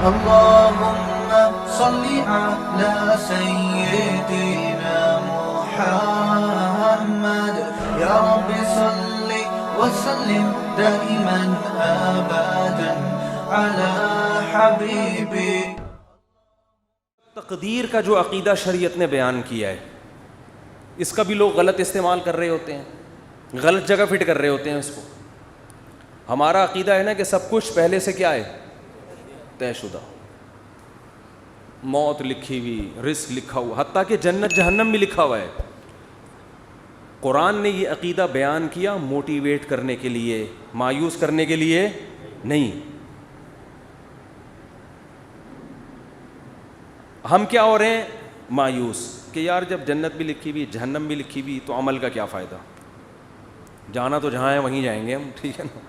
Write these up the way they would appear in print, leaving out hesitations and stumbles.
اللهم صل على سيدنا محمد يا رب صل وسلم دائما ابدا على حبيبي. تقدیر کا جو عقیدہ شریعت نے بیان کیا ہے اس کا بھی لوگ غلط استعمال کر رہے ہوتے ہیں, غلط جگہ فٹ کر رہے ہوتے ہیں اس کو. ہمارا عقیدہ ہے نا کہ سب کچھ پہلے سے کیا ہے, طے شدہ, موت لکھی ہوئی, رزق لکھا ہوا, حتیٰ کہ جنت جہنم بھی لکھا ہوا ہے. قرآن نے یہ عقیدہ بیان کیا موٹیویٹ کرنے کے لیے, مایوس کرنے کے لیے نہیں. ہم کیا ہو رہے ہیں, مایوس کہ یار جب جنت بھی لکھی ہوئی جہنم بھی لکھی ہوئی تو عمل کا کیا فائدہ, جانا تو جہاں ہے وہیں جائیں گے ہم, ٹھیک ہے نا.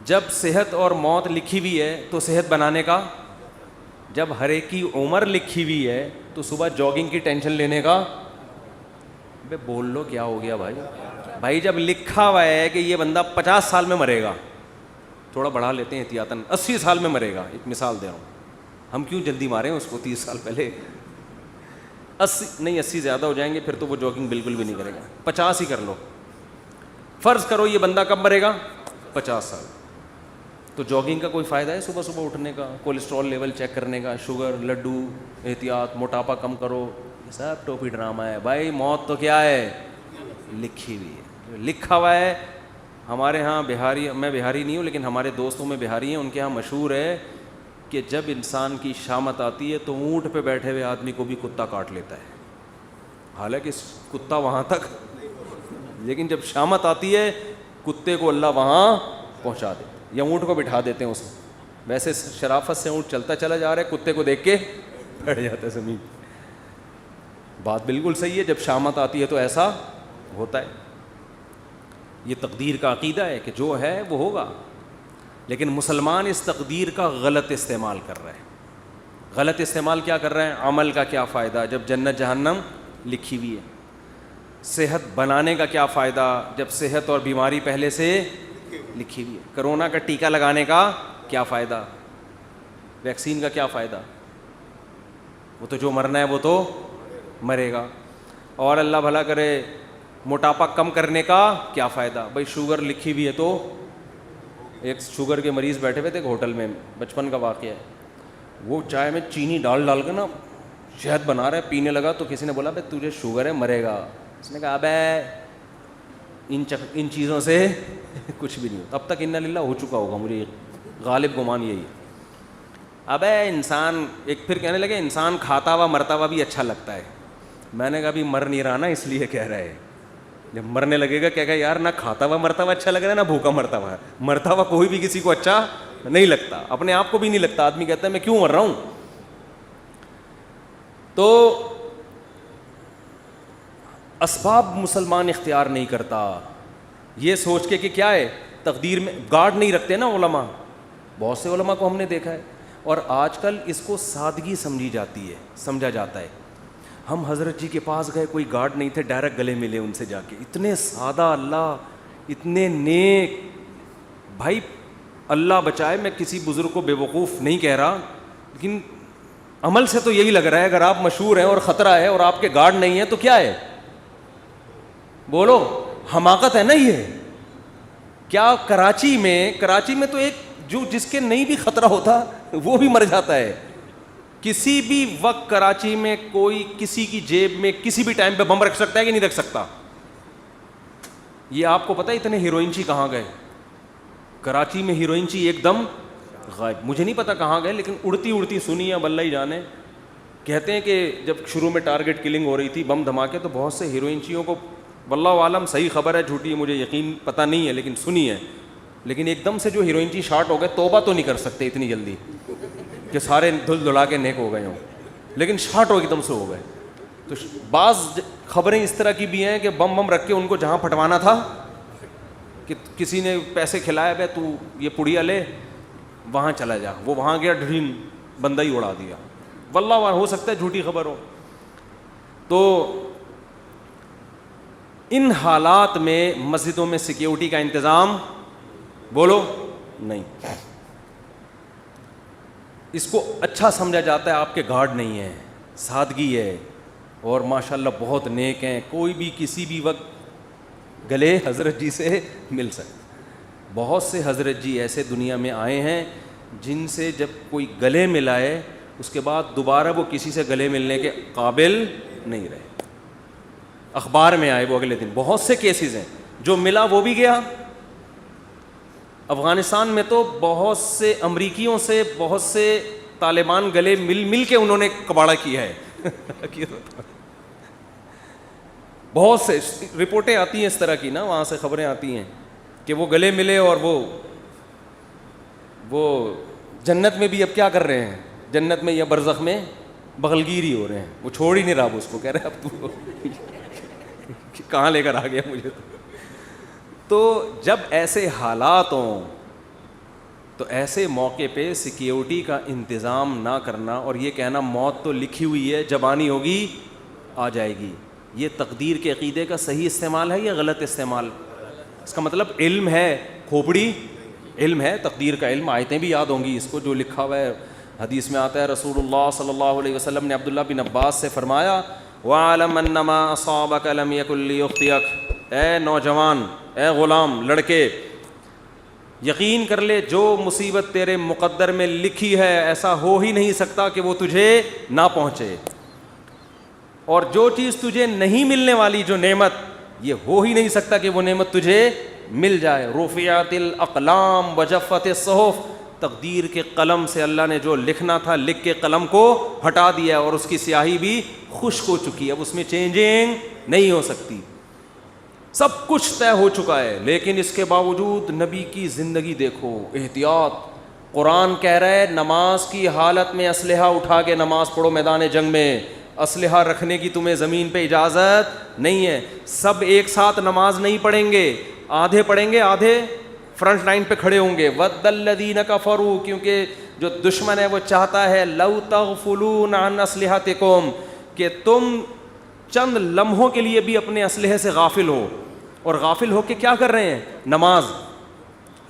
جب صحت اور موت لکھی ہوئی ہے تو صحت بنانے کا, جب ہر ایک کی عمر لکھی ہوئی ہے تو صبح جاگنگ کی ٹینشن لینے کا, بے بول لو کیا ہو گیا بھائی. بھائی جب لکھا ہوا ہے کہ یہ بندہ 50 سال میں مرے گا, تھوڑا بڑھا لیتے ہیں احتیاطاً 80 سال میں مرے گا, ایک مثال دے رہا ہوں, ہم کیوں جلدی ماریں اس کو 30 سال پہلے, 80 زیادہ ہو جائیں گے پھر تو وہ جاگنگ بالکل بھی نہیں کرے گا, 50 ہی کر لو. فرض کرو یہ بندہ کب مرے گا, 50 سال. تو جاگنگ کا کوئی فائدہ ہے صبح صبح اٹھنے کا, کولیسٹرول لیول چیک کرنے کا, شوگر, لڈو, احتیاط, موٹاپا کم کرو, یہ سب ٹوپی ڈرامہ ہے. بھائی موت تو کیا ہے, لکھی ہوئی ہے, لکھا ہوا ہے. ہمارے ہاں بہاری, میں بہاری نہیں ہوں لیکن ہمارے دوستوں میں بہاری ہیں, ان کے ہاں مشہور ہے کہ جب انسان کی شامت آتی ہے تو اونٹ پہ بیٹھے ہوئے آدمی کو بھی کتا کاٹ لیتا ہے, حالانکہ کتا وہاں تک, لیکن جب شامت آتی ہے کتے کو اللہ وہاں پہنچا دیتے یا اونٹ کو بٹھا دیتے ہیں اس میں. ویسے شرافت سے اونٹ چلتا چلا جا رہا ہے, کتے کو دیکھ کے بیٹھ جاتا ہے زمین. بات بالکل صحیح ہے, جب شامت آتی ہے تو ایسا ہوتا ہے. یہ تقدیر کا عقیدہ ہے کہ جو ہے وہ ہوگا, لیکن مسلمان اس تقدیر کا غلط استعمال کر رہے ہیں. غلط استعمال کیا کر رہے ہیں, عمل کا کیا فائدہ جب جنت جہنم لکھی ہوئی ہے, صحت بنانے کا کیا فائدہ جب صحت اور بیماری پہلے سے لکھی ہوئی ہے, کرونا کا ٹیکہ لگانے کا کیا فائدہ, ویکسین کا کیا فائدہ, وہ تو جو مرنا ہے وہ تو مرے گا. اور اللہ بھلا کرے موٹاپا کم کرنے کا کیا فائدہ, بھائی شوگر لکھی ہوئی ہے تو, ایک شوگر کے مریض بیٹھے ہوئے تھے ایک ہوٹل میں, بچپن کا واقعہ ہے, وہ چائے میں چینی ڈال ڈال کے نا شہد بنا رہا ہے, پینے لگا تو کسی نے بولا بھائی تجھے شوگر ہے مرے گا. اس نے کہا ابے ان چیزوں سے کچھ بھی نہیں ہوتا. اب تک انا للہ ہو چکا ہوگا, مجھے غالب گمان یہی ہے. ابے انسان, ایک پھر کہنے لگے انسان کھاتا ہوا مرتا ہوا بھی اچھا لگتا ہے. میں نے کہا ابھی مر نہیں رہا نا اس لیے کہہ رہا ہے, جب مرنے لگے گا کہے گا یار نہ کھاتا ہوا مرتا ہوا اچھا لگ رہا ہے نہ بھوکا مرتا ہوا. مرتا ہوا کوئی بھی کسی کو اچھا نہیں لگتا, اپنے آپ کو بھی نہیں لگتا. آدمی کہتا ہے میں کیوں مر رہا ہوں. تو اسباب مسلمان اختیار نہیں کرتا, یہ سوچ کے کہ کیا ہے تقدیر میں گارڈ نہیں رکھتے نا علماء. بہت سے علماء کو ہم نے دیکھا ہے, اور آج کل اس کو سادگی سمجھی جاتی ہے, سمجھا جاتا ہے. ہم حضرت جی کے پاس گئے, کوئی گارڈ نہیں تھے, ڈائریکٹ گلے ملے ان سے جا کے, اتنے سادہ اللہ, اتنے نیک. بھائی اللہ بچائے, میں کسی بزرگ کو بے وقوف نہیں کہہ رہا, لیکن عمل سے تو یہی لگ رہا ہے اگر آپ مشہور ہیں اور خطرہ ہے اور آپ کے گارڈ نہیں ہیں تو کیا ہے, بولو حماقت ہے نا یہ. کیا کراچی میں تو ایک جو جس کے نہیں بھی خطرہ ہوتا وہ بھی مر جاتا ہے. کسی بھی وقت کراچی میں کوئی کسی کی جیب میں کسی بھی ٹائم پہ بم رکھ سکتا ہے کہ نہیں رکھ سکتا. یہ آپ کو پتہ ہے اتنے ہیروئنچی کہاں گئے, کراچی میں ہیروئنچی ایک دم غائب. مجھے نہیں پتا کہاں گئے, لیکن اڑتی سنی اب اللہ ہی جانے. کہتے ہیں کہ جب شروع میں ٹارگٹ کلنگ ہو رہی تھی, بم دھماکے, تو بہت سے ہیروئنچیوں کو, واللہ عالم صحیح خبر ہے جھوٹی مجھے یقین پتہ نہیں ہے لیکن سنی ہے, لیکن ایک دم سے جو ہیروئنچی شارٹ ہو گئے, توبہ تو نہیں کر سکتے اتنی جلدی کہ سارے دھل دھلا کے نیک ہو گئے ہوں, لیکن شارٹ ہو ایک دم سے ہو گئے. تو بعض خبریں اس طرح کی بھی ہیں کہ بم رکھ کے ان کو جہاں پھٹوانا تھا, کہ کسی نے پیسے کھلایا, بھائی تو یہ پڑیا لے وہاں چلا جا, وہ وہاں گیا, ڈریم بندہ ہی اڑا دیا. واللہ ہو سکتا ہے جھوٹی خبر ہو. تو ان حالات میں مسجدوں میں سیکیورٹی کا انتظام بولو نہیں. اس کو اچھا سمجھا جاتا ہے، آپ کے گارڈ نہیں ہے، سادگی ہے، اور ماشاءاللہ بہت نیک ہیں، کوئی بھی کسی بھی وقت گلے حضرت جی سے مل سکتا. بہت سے حضرت جی ایسے دنیا میں آئے ہیں جن سے جب کوئی گلے ملائے اس کے بعد دوبارہ وہ کسی سے گلے ملنے کے قابل نہیں رہے. اخبار میں آئے وہ اگلے دن. بہت سے کیسز ہیں، جو ملا وہ بھی گیا. افغانستان میں تو بہت سے امریکیوں سے بہت سے طالبان گلے مل کے انہوں نے کباڑہ کیا ہے. بہت سے رپورٹیں آتی ہیں اس طرح کی نا، وہاں سے خبریں آتی ہیں کہ وہ گلے ملے اور وہ جنت میں بھی اب کیا کر رہے ہیں، جنت میں یا برزخ میں بغلگیری ہو رہے ہیں. وہ چھوڑ ہی نہیں رہا اس کو، کہہ رہے اب تو کہاں لے کر آ گیا مجھے. تو جب ایسے حالات ہوں تو ایسے موقع پہ سیکیورٹی کا انتظام نہ کرنا اور یہ کہنا موت تو لکھی ہوئی ہے، جب آنی ہوگی آ جائے گی، یہ تقدیر کے عقیدے کا صحیح استعمال ہے یا غلط استعمال؟ اس کا مطلب علم ہے، کھوپڑی علم ہے، تقدیر کا علم. آیتیں بھی یاد ہوں گی اس کو جو لکھا ہوا ہے. حدیث میں آتا ہے رسول اللہ صلی اللہ علیہ وسلم نے عبداللہ بن عباس سے فرمایا وَعَلَمْ أَنَّمَا أَصَابَكَ لَمْ يَكُنْ لِيُخْطِئَكَ، اے نوجوان، اے غلام، لڑکے، یقین کر لے جو مصیبت تیرے مقدر میں لکھی ہے ایسا ہو ہی نہیں سکتا کہ وہ تجھے نہ پہنچے، اور جو چیز تجھے نہیں ملنے والی، جو نعمت، یہ ہو ہی نہیں سکتا کہ وہ نعمت تجھے مل جائے. رفعت الاقلام وجفت الصحف، تقدیر کے قلم سے اللہ نے جو لکھنا تھا لکھ کے قلم کو ہٹا دیا اور اس کی سیاہی بھی خشک ہو چکی ہے، اب اس میں چینجنگ نہیں ہو سکتی. سب کچھ طے ہو چکا ہے، لیکن اس کے باوجود نبی کی زندگی دیکھو، احتیاط. قرآن کہہ رہا ہے نماز کی حالت میں اسلحہ اٹھا کے نماز پڑھو میدان جنگ میں، اسلحہ رکھنے کی تمہیں زمین پہ اجازت نہیں ہے. سب ایک ساتھ نماز نہیں پڑھیں گے، آدھے پڑھیں گے، آدھے فرنٹ لائن پہ کھڑے ہوں گے. وَدَّ الَّذِينَ كَفَرُوا، کیونکہ جو دشمن ہے وہ چاہتا ہے لَوْ تَغْفُلُونَ عَنْ أَسْلِحَتِكُمْ، کہ تم چند لمحوں کے لیے بھی اپنے اسلحے سے غافل ہو. اور غافل ہو کے کیا کر رہے ہیں؟ نماز.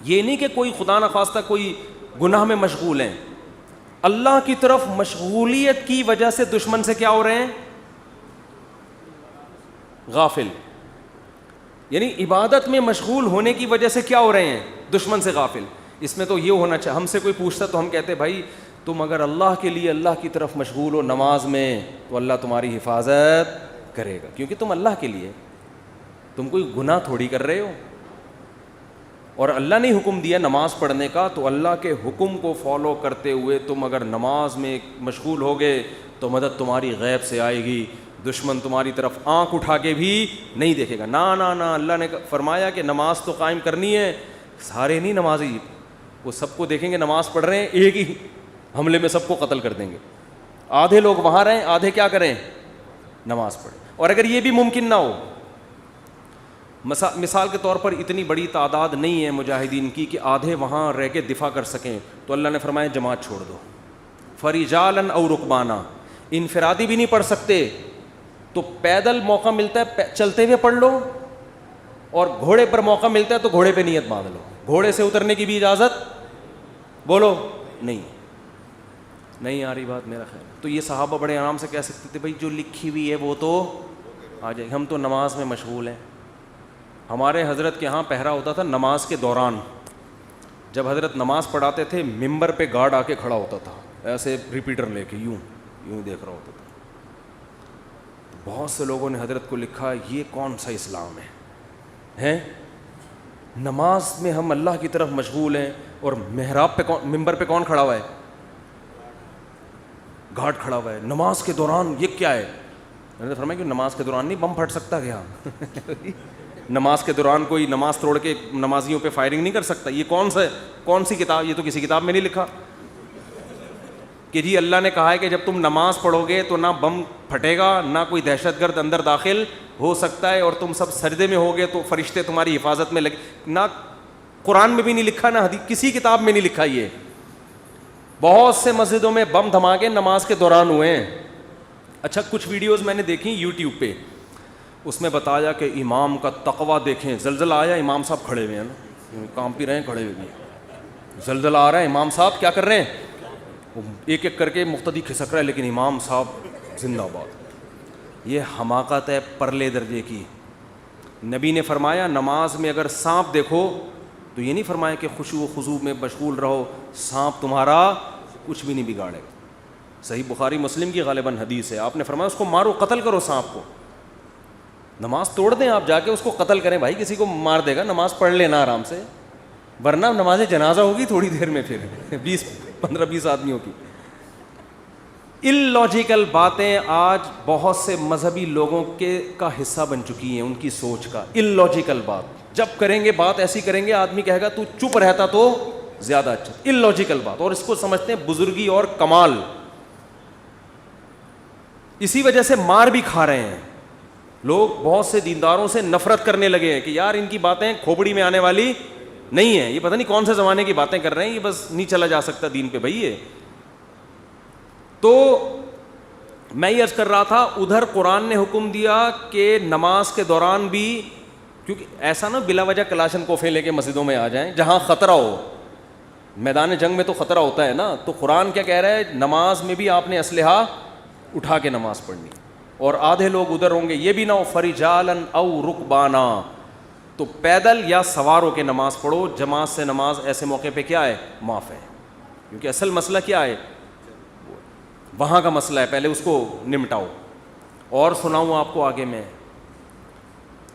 یہ نہیں کہ کوئی خدا نخواستہ کوئی گناہ میں مشغول ہیں، اللہ کی طرف مشغولیت کی وجہ سے دشمن سے کیا ہو رہے ہیں؟ غافل. یعنی عبادت میں مشغول ہونے کی وجہ سے کیا ہو رہے ہیں؟ دشمن سے غافل. اس میں تو یہ ہونا چاہیے، ہم سے کوئی پوچھتا تو ہم کہتے بھائی تم اگر اللہ کے لیے اللہ کی طرف مشغول ہو نماز میں تو اللہ تمہاری حفاظت کرے گا، کیونکہ تم اللہ کے لیے، تم کوئی گناہ تھوڑی کر رہے ہو. اور اللہ نے حکم دیا نماز پڑھنے کا، تو اللہ کے حکم کو فالو کرتے ہوئے تم اگر نماز میں مشغول ہوگے تو مدد تمہاری غیب سے آئے گی. دشمن تمہاری طرف آنکھ اٹھا کے بھی نہیں دیکھے گا. نہ اللہ نے فرمایا کہ نماز تو قائم کرنی ہے. سارے نہیں نمازی، وہ سب کو دیکھیں گے نماز پڑھ رہے ہیں، ایک ہی حملے میں سب کو قتل کر دیں گے. آدھے لوگ وہاں رہیں، آدھے کیا کریں؟ نماز پڑھیں. اور اگر یہ بھی ممکن نہ ہو، مثال کے طور پر اتنی بڑی تعداد نہیں ہے مجاہدین کی کہ آدھے وہاں رہ کے دفاع کر سکیں، تو اللہ نے فرمایا جماعت چھوڑ دو. فرجالاً او رکبانا، انفرادی بھی نہیں پڑھ سکتے تو پیدل موقع ملتا ہے چلتے ہوئے پڑھ لو، اور گھوڑے پر موقع ملتا ہے تو گھوڑے پہ نیت باندھ لو. گھوڑے سے اترنے کی بھی اجازت بولو نہیں آ رہی بات میرا خیال. تو یہ صحابہ بڑے آرام سے کہہ سکتے تھے بھائی جو لکھی ہوئی ہے وہ تو آ جائے، ہم تو نماز میں مشغول ہیں. ہمارے حضرت کے ہاں پہرا ہوتا تھا نماز کے دوران. جب حضرت نماز پڑھاتے تھے ممبر پہ گارڈ آ کے کھڑا ہوتا تھا، ایسے ریپیٹر لے کے یوں دیکھ رہا ہوتا تھا. بہت سے لوگوں نے حضرت کو لکھا یہ کون سا اسلام ہے؟ نماز میں ہم اللہ کی طرف مشغول ہیں اور محراب پہ ممبر پہ کون کھڑا ہوا ہے؟ گارڈ کھڑا ہوا ہے. نماز کے دوران یہ کیا ہے؟ میں نے فرمایا کہ نماز کے دوران نہیں بم پھٹ سکتا کیا؟ نماز کے دوران کوئی نماز توڑ کے نمازیوں پہ فائرنگ نہیں کر سکتا. یہ کون سی کتاب؟ یہ تو کسی کتاب میں نہیں لکھا کہ جی اللہ نے کہا ہے کہ جب تم نماز پڑھو گے تو نہ بم پھٹے گا، نہ کوئی دہشت گرد اندر داخل ہو سکتا ہے، اور تم سب سجدے میں ہوگے تو فرشتے تمہاری حفاظت میں لگے. نہ قرآن میں بھی نہیں لکھا، نہ حدیث کسی کتاب میں نہیں لکھا. یہ بہت سے مسجدوں میں بم دھماکے نماز کے دوران ہوئے ہیں. اچھا کچھ ویڈیوز میں نے دیکھی یوٹیوب پہ، اس میں بتایا کہ امام کا تقویٰ دیکھیں. زلزلہ آیا، امام صاحب کھڑے ہوئے ہیں نا، کام پی رہے ہیں، کھڑے ہوئے ہیں. زلزلہ آ رہا ہے، امام صاحب کیا کر رہے ہیں؟ ایک ایک کر کے مقتدی کھسک رہا ہے لیکن امام صاحب زندہ باد. یہ حماقت ہے پرلے درجے کی. نبی نے فرمایا نماز میں اگر سانپ دیکھو تو یہ نہیں فرمایا کہ خشوع و خضوع میں مشغول رہو, سانپ تمہارا کچھ بھی نہیں بگاڑے گا. صحیح بخاری مسلم کی غالباً حدیث ہے, آپ نے فرمایا اس کو مارو, قتل کرو سانپ کو. نماز توڑ دیں آپ, جا کے اس کو قتل کریں. بھائی کسی کو مار دے گا, نماز پڑھ لینا آرام سے, ورنہ نماز جنازہ ہوگی تھوڑی دیر میں, پھر 15-20 آدمیوں کی. اللاجیکل باتیں آج بہت سے مذہبی لوگوں کا حصہ بن چکی ہیں, ان کی سوچ کا. اللاجیکل بات جب کریں گے, بات ایسی کریں گے, آدمی کہے گا تو چپ رہتا تو زیادہ اچھا. اللاجیکل بات, اور اس کو سمجھتے ہیں بزرگی اور کمال. اسی وجہ سے مار بھی کھا رہے ہیں لوگ. بہت سے دینداروں سے نفرت کرنے لگے ہیں کہ یار ان کی باتیں کھوپڑی میں آنے والی نہیں ہیں, یہ پتہ نہیں کون سے زمانے کی باتیں کر رہے ہیں, یہ بس نہیں چلا جا سکتا دین پہ. بھائی یہ تو میں یہ عرض کر رہا تھا, ادھر قرآن نے حکم دیا کہ نماز کے دوران بھی, کیونکہ ایسا نا بلا وجہ کلاشن کوفے لے کے مسجدوں میں آ جائیں جہاں خطرہ ہو. میدان جنگ میں تو خطرہ ہوتا ہے نا, تو قرآن کیا کہہ رہا ہے, نماز میں بھی آپ نے اسلحہ اٹھا کے نماز پڑھنی. اور آدھے لوگ ادھر ہوں گے, یہ بھی نہ ہو فرجالن او رکبانا, تو پیدل یا سوار ہو کے نماز پڑھو. جماعت سے نماز ایسے موقع پہ کیا ہے, معاف ہے. کیونکہ اصل مسئلہ کیا ہے, وہاں کا مسئلہ ہے, پہلے اس کو نمٹاؤ. اور سناؤں آپ کو آگے میں,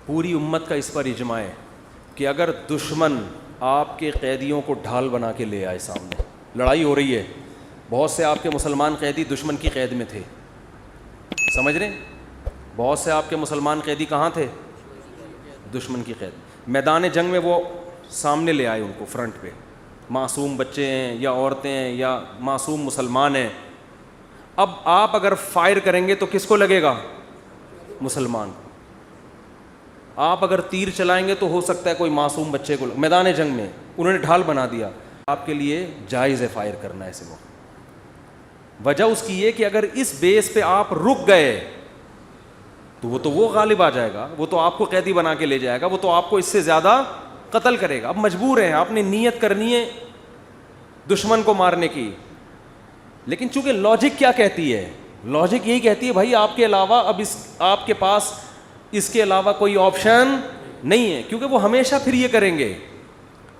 پوری امت کا اس پر اجماع ہے کہ اگر دشمن آپ کے قیدیوں کو ڈھال بنا کے لے آئے سامنے, لڑائی ہو رہی ہے, بہت سے آپ کے مسلمان قیدی دشمن کی قید میں تھے, سمجھ رہے ہیں, بہت سے آپ کے مسلمان قیدی کہاں تھے, دشمن کی قید. میدان جنگ میں وہ سامنے لے آئے ان کو فرنٹ پہ, معصوم بچے ہیں یا عورتیں ہیں یا معصوم مسلمان ہیں. اب آپ اگر فائر کریں گے تو کس کو لگے گا, مسلمان کو. آپ اگر تیر چلائیں گے تو ہو سکتا ہے کوئی معصوم بچے کو. میدان جنگ میں انہوں نے ڈھال بنا دیا, آپ کے لیے جائز ہے فائر کرنا ایسے موقع. وجہ اس کی یہ کہ اگر اس بیس پہ آپ رک گئے تو وہ غالب آ جائے گا, وہ تو آپ کو قیدی بنا کے لے جائے گا, وہ تو آپ کو اس سے زیادہ قتل کرے گا. اب مجبور ہیں, آپ نے نیت کرنی ہے دشمن کو مارنے کی, لیکن چونکہ لاجک کیا کہتی ہے, لاجک یہی کہتی ہے بھائی آپ کے علاوہ اب آپ کے پاس اس کے علاوہ کوئی آپشن نہیں ہے, کیونکہ وہ ہمیشہ پھر یہ کریں گے.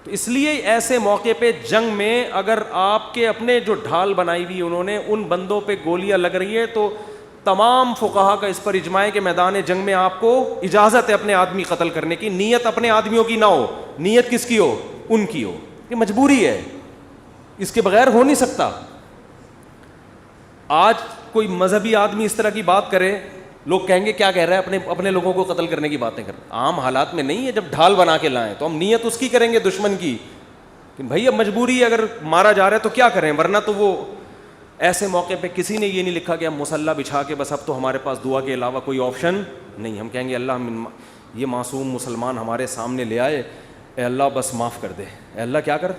تو اس لیے ایسے موقع پہ جنگ میں اگر آپ کے اپنے جو ڈھال بنائی ہوئی انہوں نے ان بندوں پہ گولیاں لگ رہی ہیں, تو تمام فقہا کا اس پر اجماع ہے کہ میدان جنگ میں آپ کو اجازت ہے اپنے آدمی قتل کرنے کی. نیت اپنے آدمیوں کی نہ ہو, نیت کس کی ہو, ان کی ہو. یہ مجبوری ہے, اس کے بغیر ہو نہیں سکتا. آج کوئی مذہبی آدمی اس طرح کی بات کرے, لوگ کہیں گے کیا کہہ رہا ہے, اپنے لوگوں کو قتل کرنے کی باتیں کر. عام حالات میں نہیں ہے, جب ڈھال بنا کے لائیں تو ہم نیت اس کی کریں گے دشمن کی, کہ بھائی اب مجبوری ہے, اگر مارا جا رہا ہے تو کیا کریں, ورنہ تو وہ ایسے موقع پہ کسی نے یہ نہیں لکھا کہ ہم مسلح بچھا کے بس اب تو ہمارے پاس دعا کے علاوہ کوئی آپشن نہیں. ہم کہیں گے اللہ یہ معصوم مسلمان ہمارے سامنے لے آئے, اے اللہ بس معاف کر دے, اے اللہ کیا کر,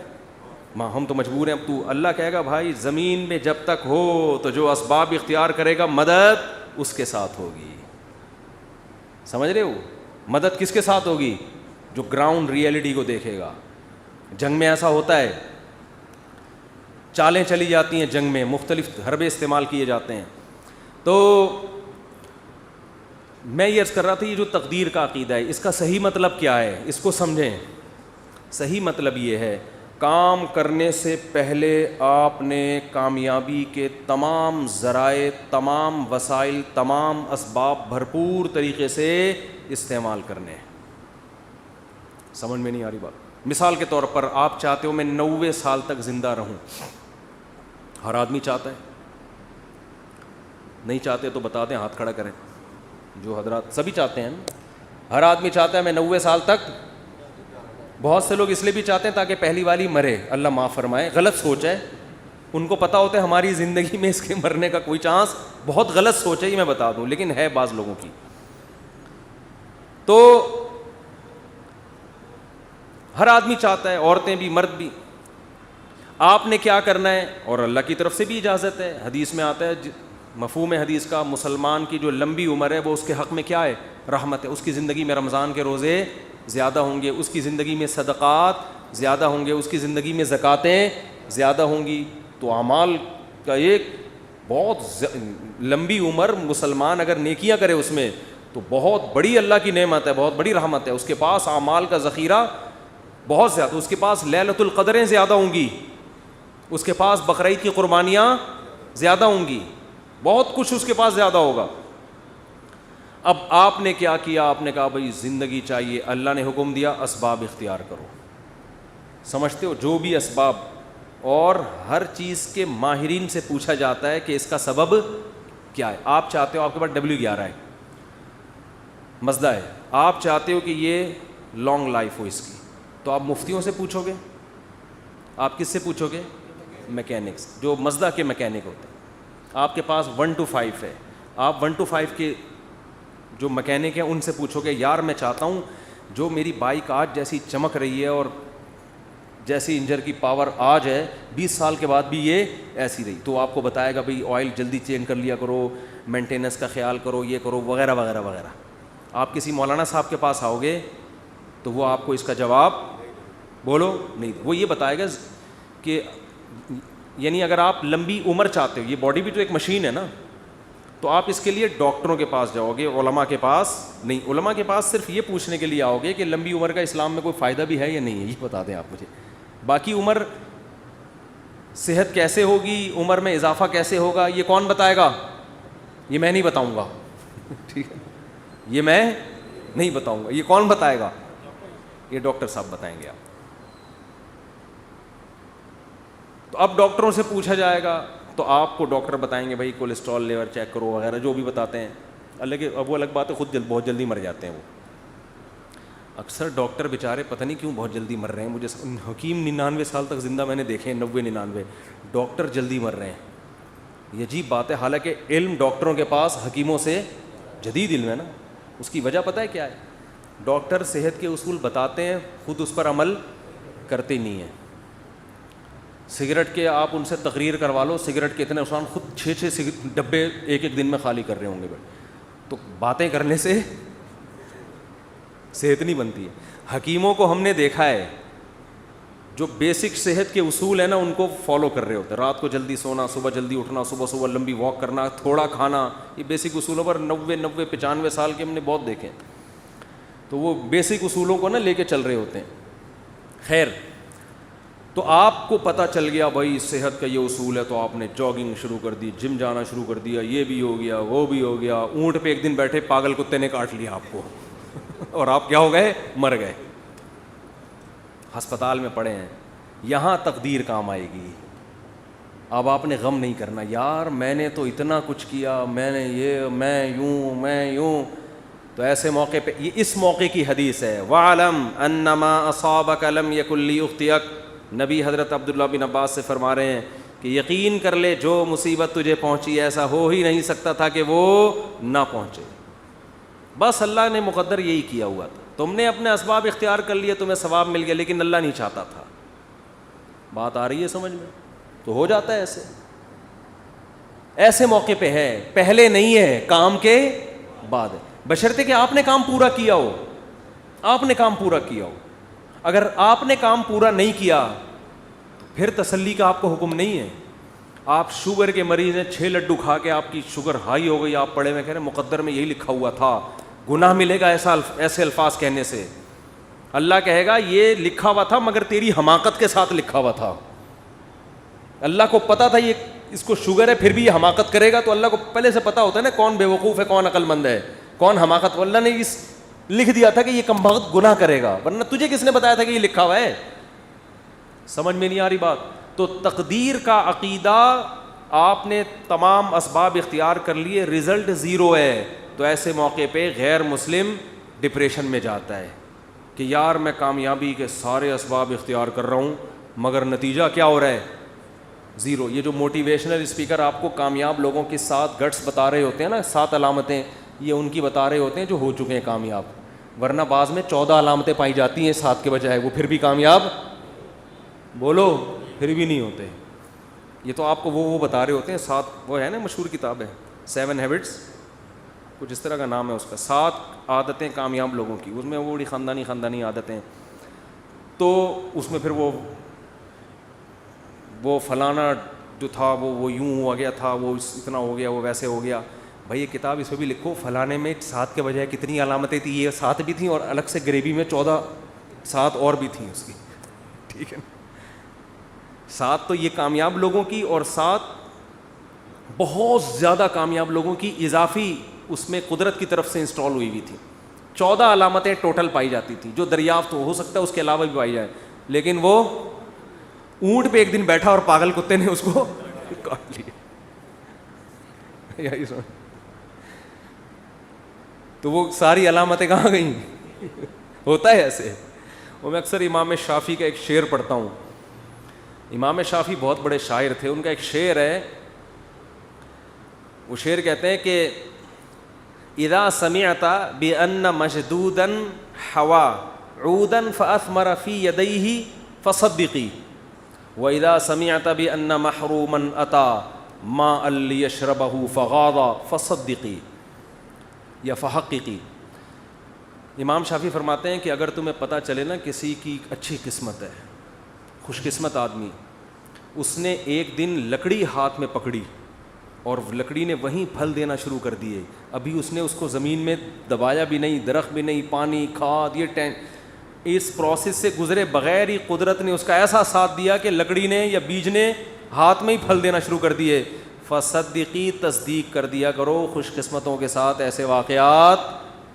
ہم تو مجبور ہیں. اب تو اللہ کہے گا بھائی زمین میں جب تک ہو تو جو اسباب اختیار کرے گا مدد اس کے ساتھ ہوگی. سمجھ رہے ہو, مدد کس کے ساتھ ہوگی, جو گراؤنڈ ریئلٹی کو دیکھے گا. جنگ میں ایسا ہوتا ہے, چالیں چلی جاتی ہیں جنگ میں, مختلف حربے استعمال کیے جاتے ہیں. تو میں یہ عرض کر رہا تھا, یہ جو تقدیر کا عقیدہ ہے اس کا صحیح مطلب کیا ہے, اس کو سمجھیں. صحیح مطلب یہ ہے, کام کرنے سے پہلے آپ نے کامیابی کے تمام ذرائع, تمام وسائل, تمام اسباب بھرپور طریقے سے استعمال کرنے ہیں. سمجھ میں نہیں آ رہی بات؟ مثال کے طور پر آپ چاہتے ہو میں 90 سال تک زندہ رہوں, ہر آدمی چاہتا ہے. نہیں چاہتے تو بتا دیں, ہاتھ کھڑا کریں. جو حضرات سبھی چاہتے ہیں, ہر آدمی چاہتا ہے میں 90 سال تک. بہت سے لوگ اس لیے بھی چاہتے ہیں تاکہ پہلی والی مرے, اللہ معاف فرمائے, غلط سوچ ہے. ان کو پتہ ہوتا ہے ہماری زندگی میں اس کے مرنے کا کوئی چانس, بہت غلط سوچ ہے یہ میں بتا دوں, لیکن ہے بعض لوگوں کی. تو ہر آدمی چاہتا ہے, عورتیں بھی مرد بھی. آپ نے کیا کرنا ہے, اور اللہ کی طرف سے بھی اجازت ہے. حدیث میں آتا ہے, مفہوم حدیث کا, مسلمان کی جو لمبی عمر ہے وہ اس کے حق میں کیا ہے, رحمت ہے. اس کی زندگی میں رمضان کے روزے زیادہ ہوں گے, اس کی زندگی میں صدقات زیادہ ہوں گے, اس کی زندگی میں زکاتیں زیادہ ہوں گی. تو اعمال کہ ایک بہت لمبی عمر مسلمان اگر نیکیاں کرے اس میں تو بہت بڑی اللہ کی نعمت ہے, بہت بڑی رحمت ہے. اس کے پاس اعمال کا ذخیرہ بہت زیادہ, اس کے پاس لیلۃ القدریں زیادہ ہوں گی, اس کے پاس بقرعید کی قربانیاں زیادہ ہوں گی, بہت کچھ اس کے پاس زیادہ ہوگا. اب آپ نے کیا کیا, آپ نے کہا بھائی زندگی چاہیے, اللہ نے حکم دیا اسباب اختیار کرو. سمجھتے ہو, جو بھی اسباب, اور ہر چیز کے ماہرین سے پوچھا جاتا ہے کہ اس کا سبب کیا ہے. آپ چاہتے ہو, آپ کے پاس W11 ہے, مزدہ ہے, آپ چاہتے ہو کہ یہ لانگ لائف ہو اس کی, تو آپ مفتیوں سے پوچھو گے. آپ کس سے پوچھو گے؟ میکینکس, جو مزدہ کے میکینک ہوتے ہیں. آپ کے پاس 1 to 5 ہے, آپ 1 to 5 کے جو میکینک ہیں ان سے پوچھو گے یار میں چاہتا ہوں جو میری بائک آج جیسی چمک رہی ہے اور جیسی انجن کی پاور آج ہے 20 سال کے بعد بھی یہ ایسی رہی, تو آپ کو بتائے گا بھئی آئل جلدی چینج کر لیا کرو, مینٹیننس کا خیال کرو, یہ کرو وغیرہ وغیرہ وغیرہ. آپ کسی مولانا صاحب کے پاس آؤ گے تو وہ آپ کو اس کا جواب بولو نہیں, وہ یہ بتائے گا کہ یعنی اگر آپ لمبی عمر چاہتے ہو, یہ باڈی بھی تو ایک مشین ہے نا, تو آپ اس کے لیے ڈاکٹروں کے پاس جاؤ گے, علماء کے پاس نہیں. علماء کے پاس صرف یہ پوچھنے کے لیے آؤ گے کہ لمبی عمر کا اسلام میں کوئی فائدہ بھی ہے یا نہیں ہے, یہ بتا دیں آپ مجھے. باقی عمر, صحت کیسے ہوگی, عمر میں اضافہ کیسے ہوگا, یہ کون بتائے گا؟ یہ میں نہیں بتاؤں گا, ٹھیک ہے, یہ میں نہیں بتاؤں گا. یہ کون بتائے گا؟ یہ ڈاکٹر صاحب بتائیں گے. آپ تو اب ڈاکٹروں سے پوچھا جائے گا تو آپ کو ڈاکٹر بتائیں گے بھائی کولیسٹرول لیول چیک کرو وغیرہ جو بھی بتاتے ہیں. اللہ اب وہ الگ بات ہے, خود بہت جلدی مر جاتے ہیں وہ. اکثر ڈاکٹر بیچارے پتہ نہیں کیوں بہت جلدی مر رہے ہیں. مجھے حکیم 99 سال تک زندہ میں نے دیکھے ہیں, 90-99, ڈاکٹر جلدی مر رہے ہیں. یہ عجیب بات ہے, حالانکہ علم ڈاکٹروں کے پاس حکیموں سے جدید علم ہے نا. اس کی وجہ پتہ ہے کیا ہے؟ ڈاکٹر صحت کے اصول بتاتے ہیں, خود اس پر عمل کرتے نہیں ہیں. سگریٹ کے آپ ان سے تقریر کروا لو, سگریٹ کے اتنے نقصان, خود 6 ڈبے ایک دن میں خالی کر رہے ہوں گے. تو باتیں کرنے سے صحت نہیں بنتی ہے. حکیموں کو ہم نے دیکھا ہے جو بیسک صحت کے اصول ہیں نا ان کو فالو کر رہے ہوتے ہیں. رات کو جلدی سونا, صبح جلدی اٹھنا, صبح لمبی واک کرنا, تھوڑا کھانا, یہ بیسک اصولوں پر 90-95 سال کے ہم نے بہت دیکھے. تو وہ بیسک اصولوں کو نا لے کے چل رہے ہوتے ہیں. خیر, تو آپ کو پتہ چل گیا بھائی صحت کا یہ اصول ہے, تو آپ نے جاگنگ شروع کر دی, جم جانا شروع کر دیا, یہ بھی ہو گیا, وہ بھی ہو گیا. اونٹ پہ ایک دن بیٹھے پاگل کتے نے کاٹ لیا آپ کو اور آپ کیا ہو گئے؟ مر گئے, ہسپتال میں پڑے ہیں. یہاں تقدیر کام آئے گی. اب آپ نے غم نہیں کرنا یار میں نے تو اتنا کچھ کیا, میں نے یہ, میں یوں. تو ایسے موقع پہ, یہ اس موقع کی حدیث ہے, وَعْلَمْ أَنَّمَا أَصَابَكَ لَمْ يَكُنْ لِيُخْطِئَكَ. نبی حضرت عبداللہ بن عباس سے فرما رہے ہیں کہ یقین کر لے جو مصیبت تجھے پہنچی ایسا ہو ہی نہیں سکتا تھا کہ وہ نہ پہنچے. بس اللہ نے مقدر یہی کیا ہوا تھا. تم نے اپنے اسباب اختیار کر لیے, تمہیں ثواب مل گیا, لیکن اللہ نہیں چاہتا تھا. بات آ رہی ہے سمجھ میں؟ تو ہو جاتا ہے ایسے موقع پہ ہے, پہلے نہیں ہے, کام کے بعد ہے. بشرطے کہ آپ نے کام پورا کیا ہو, آپ نے کام پورا کیا ہو. اگر آپ نے کام پورا نہیں کیا تو پھر تسلی کا آپ کو حکم نہیں ہے. آپ شوگر کے مریض ہیں, 6 لڈو کھا کے آپ کی شوگر ہائی ہو گئی, آپ پڑھے میں کہہ رہے ہیں مقدر میں یہی لکھا ہوا تھا, گناہ ملے گا ایسے الفاظ کہنے سے. اللہ کہے گا یہ لکھا ہوا تھا مگر تیری حماقت کے ساتھ لکھا ہوا تھا. اللہ کو پتا تھا یہ اس کو شوگر ہے پھر بھی یہ حماقت کرے گا. تو اللہ کو پہلے سے پتا ہوتا ہے نا کون بے وقوف ہے, کون عقل مند ہے, کون حماقت. اللہ نے اس لکھ دیا تھا کہ یہ کم بخت گناہ کرے گا, ورنہ تجھے کس نے بتایا تھا کہ یہ لکھا ہوا ہے؟ سمجھ میں نہیں آ رہی بات؟ تو تقدیر کا عقیدہ, آپ نے تمام اسباب اختیار کر لیے, رزلٹ 0 ہے. تو ایسے موقع پہ غیر مسلم ڈپریشن میں جاتا ہے کہ یار میں کامیابی کے سارے اسباب اختیار کر رہا ہوں مگر نتیجہ کیا ہو رہا ہے؟ 0. یہ جو موٹیویشنل اسپیکر آپ کو کامیاب لوگوں کے ساتھ گٹس بتا رہے ہوتے ہیں نا, 7 علامتیں, یہ ان کی بتا رہے ہوتے ہیں جو ہو چکے ہیں کامیاب. ورنہ بعض میں 14 علامتیں پائی جاتی ہیں 7 کے بجائے, وہ پھر بھی کامیاب, بولو, پھر بھی نہیں ہوتے. یہ تو آپ کو وہ بتا رہے ہوتے ہیں 7, وہ ہے نا مشہور کتاب ہے 7 ہیبٹس, کچھ اس طرح کا نام ہے اس کا, 7 عادتیں کامیاب لوگوں کی. اس میں وہ بڑی خاندانی عادتیں, تو اس میں پھر وہ فلانا جو تھا وہ یوں ہوا گیا تھا, وہ اتنا ہو گیا, وہ ویسے ہو گیا. بھائی یہ کتاب اس میں بھی لکھو فلانے میں 7 کے بجائے کتنی علامتیں تھیں, یہ 7 بھی تھیں اور الگ سے گریوی میں 14 7 اور بھی تھیں اس کی, ٹھیک ہے. 7 تو یہ کامیاب لوگوں کی, اور 7 بہت زیادہ کامیاب لوگوں کی اضافی اس میں قدرت کی طرف سے انسٹال ہوئی ہوئی تھی. 14 علامتیں ٹوٹل پائی جاتی تھیں, جو دریافت ہو سکتا ہے اس کے علاوہ بھی پائی جائے, لیکن وہ اونٹ پہ ایک دن بیٹھا اور پاگل کتے نے اس کو کاٹ لیا. یہی سمجھ, تو وہ ساری علامتیں کہاں گئیں؟ ہوتا ہے ایسے. وہ میں اکثر امام شافعی کا ایک شعر پڑھتا ہوں. امام شافعی بہت بڑے شاعر تھے, ان کا ایک شعر ہے, وہ شعر کہتے ہیں کہ اذا سمعت بان مشدودا حوا عودا فاثمر في يديه فصدقي واذا سمعت بان محروما اتى ماء ليشربه فغاض فصدقي یا فحققی. امام شافعی فرماتے ہیں کہ اگر تمہیں پتہ چلے نا کسی کی اچھی قسمت ہے, خوش قسمت آدمی, اس نے ایک دن لکڑی ہاتھ میں پکڑی اور لکڑی نے وہیں پھل دینا شروع کر دیے, ابھی اس نے اس کو زمین میں دبایا بھی نہیں, درخت بھی نہیں, پانی کھاد یہ اس پروسیس سے گزرے بغیر ہی قدرت نے اس کا ایسا ساتھ دیا کہ لکڑی نے یا بیج نے ہاتھ میں ہی پھل دینا شروع کر دیے. فصدقی, تصدیق کر دیا کرو, خوش قسمتوں کے ساتھ ایسے واقعات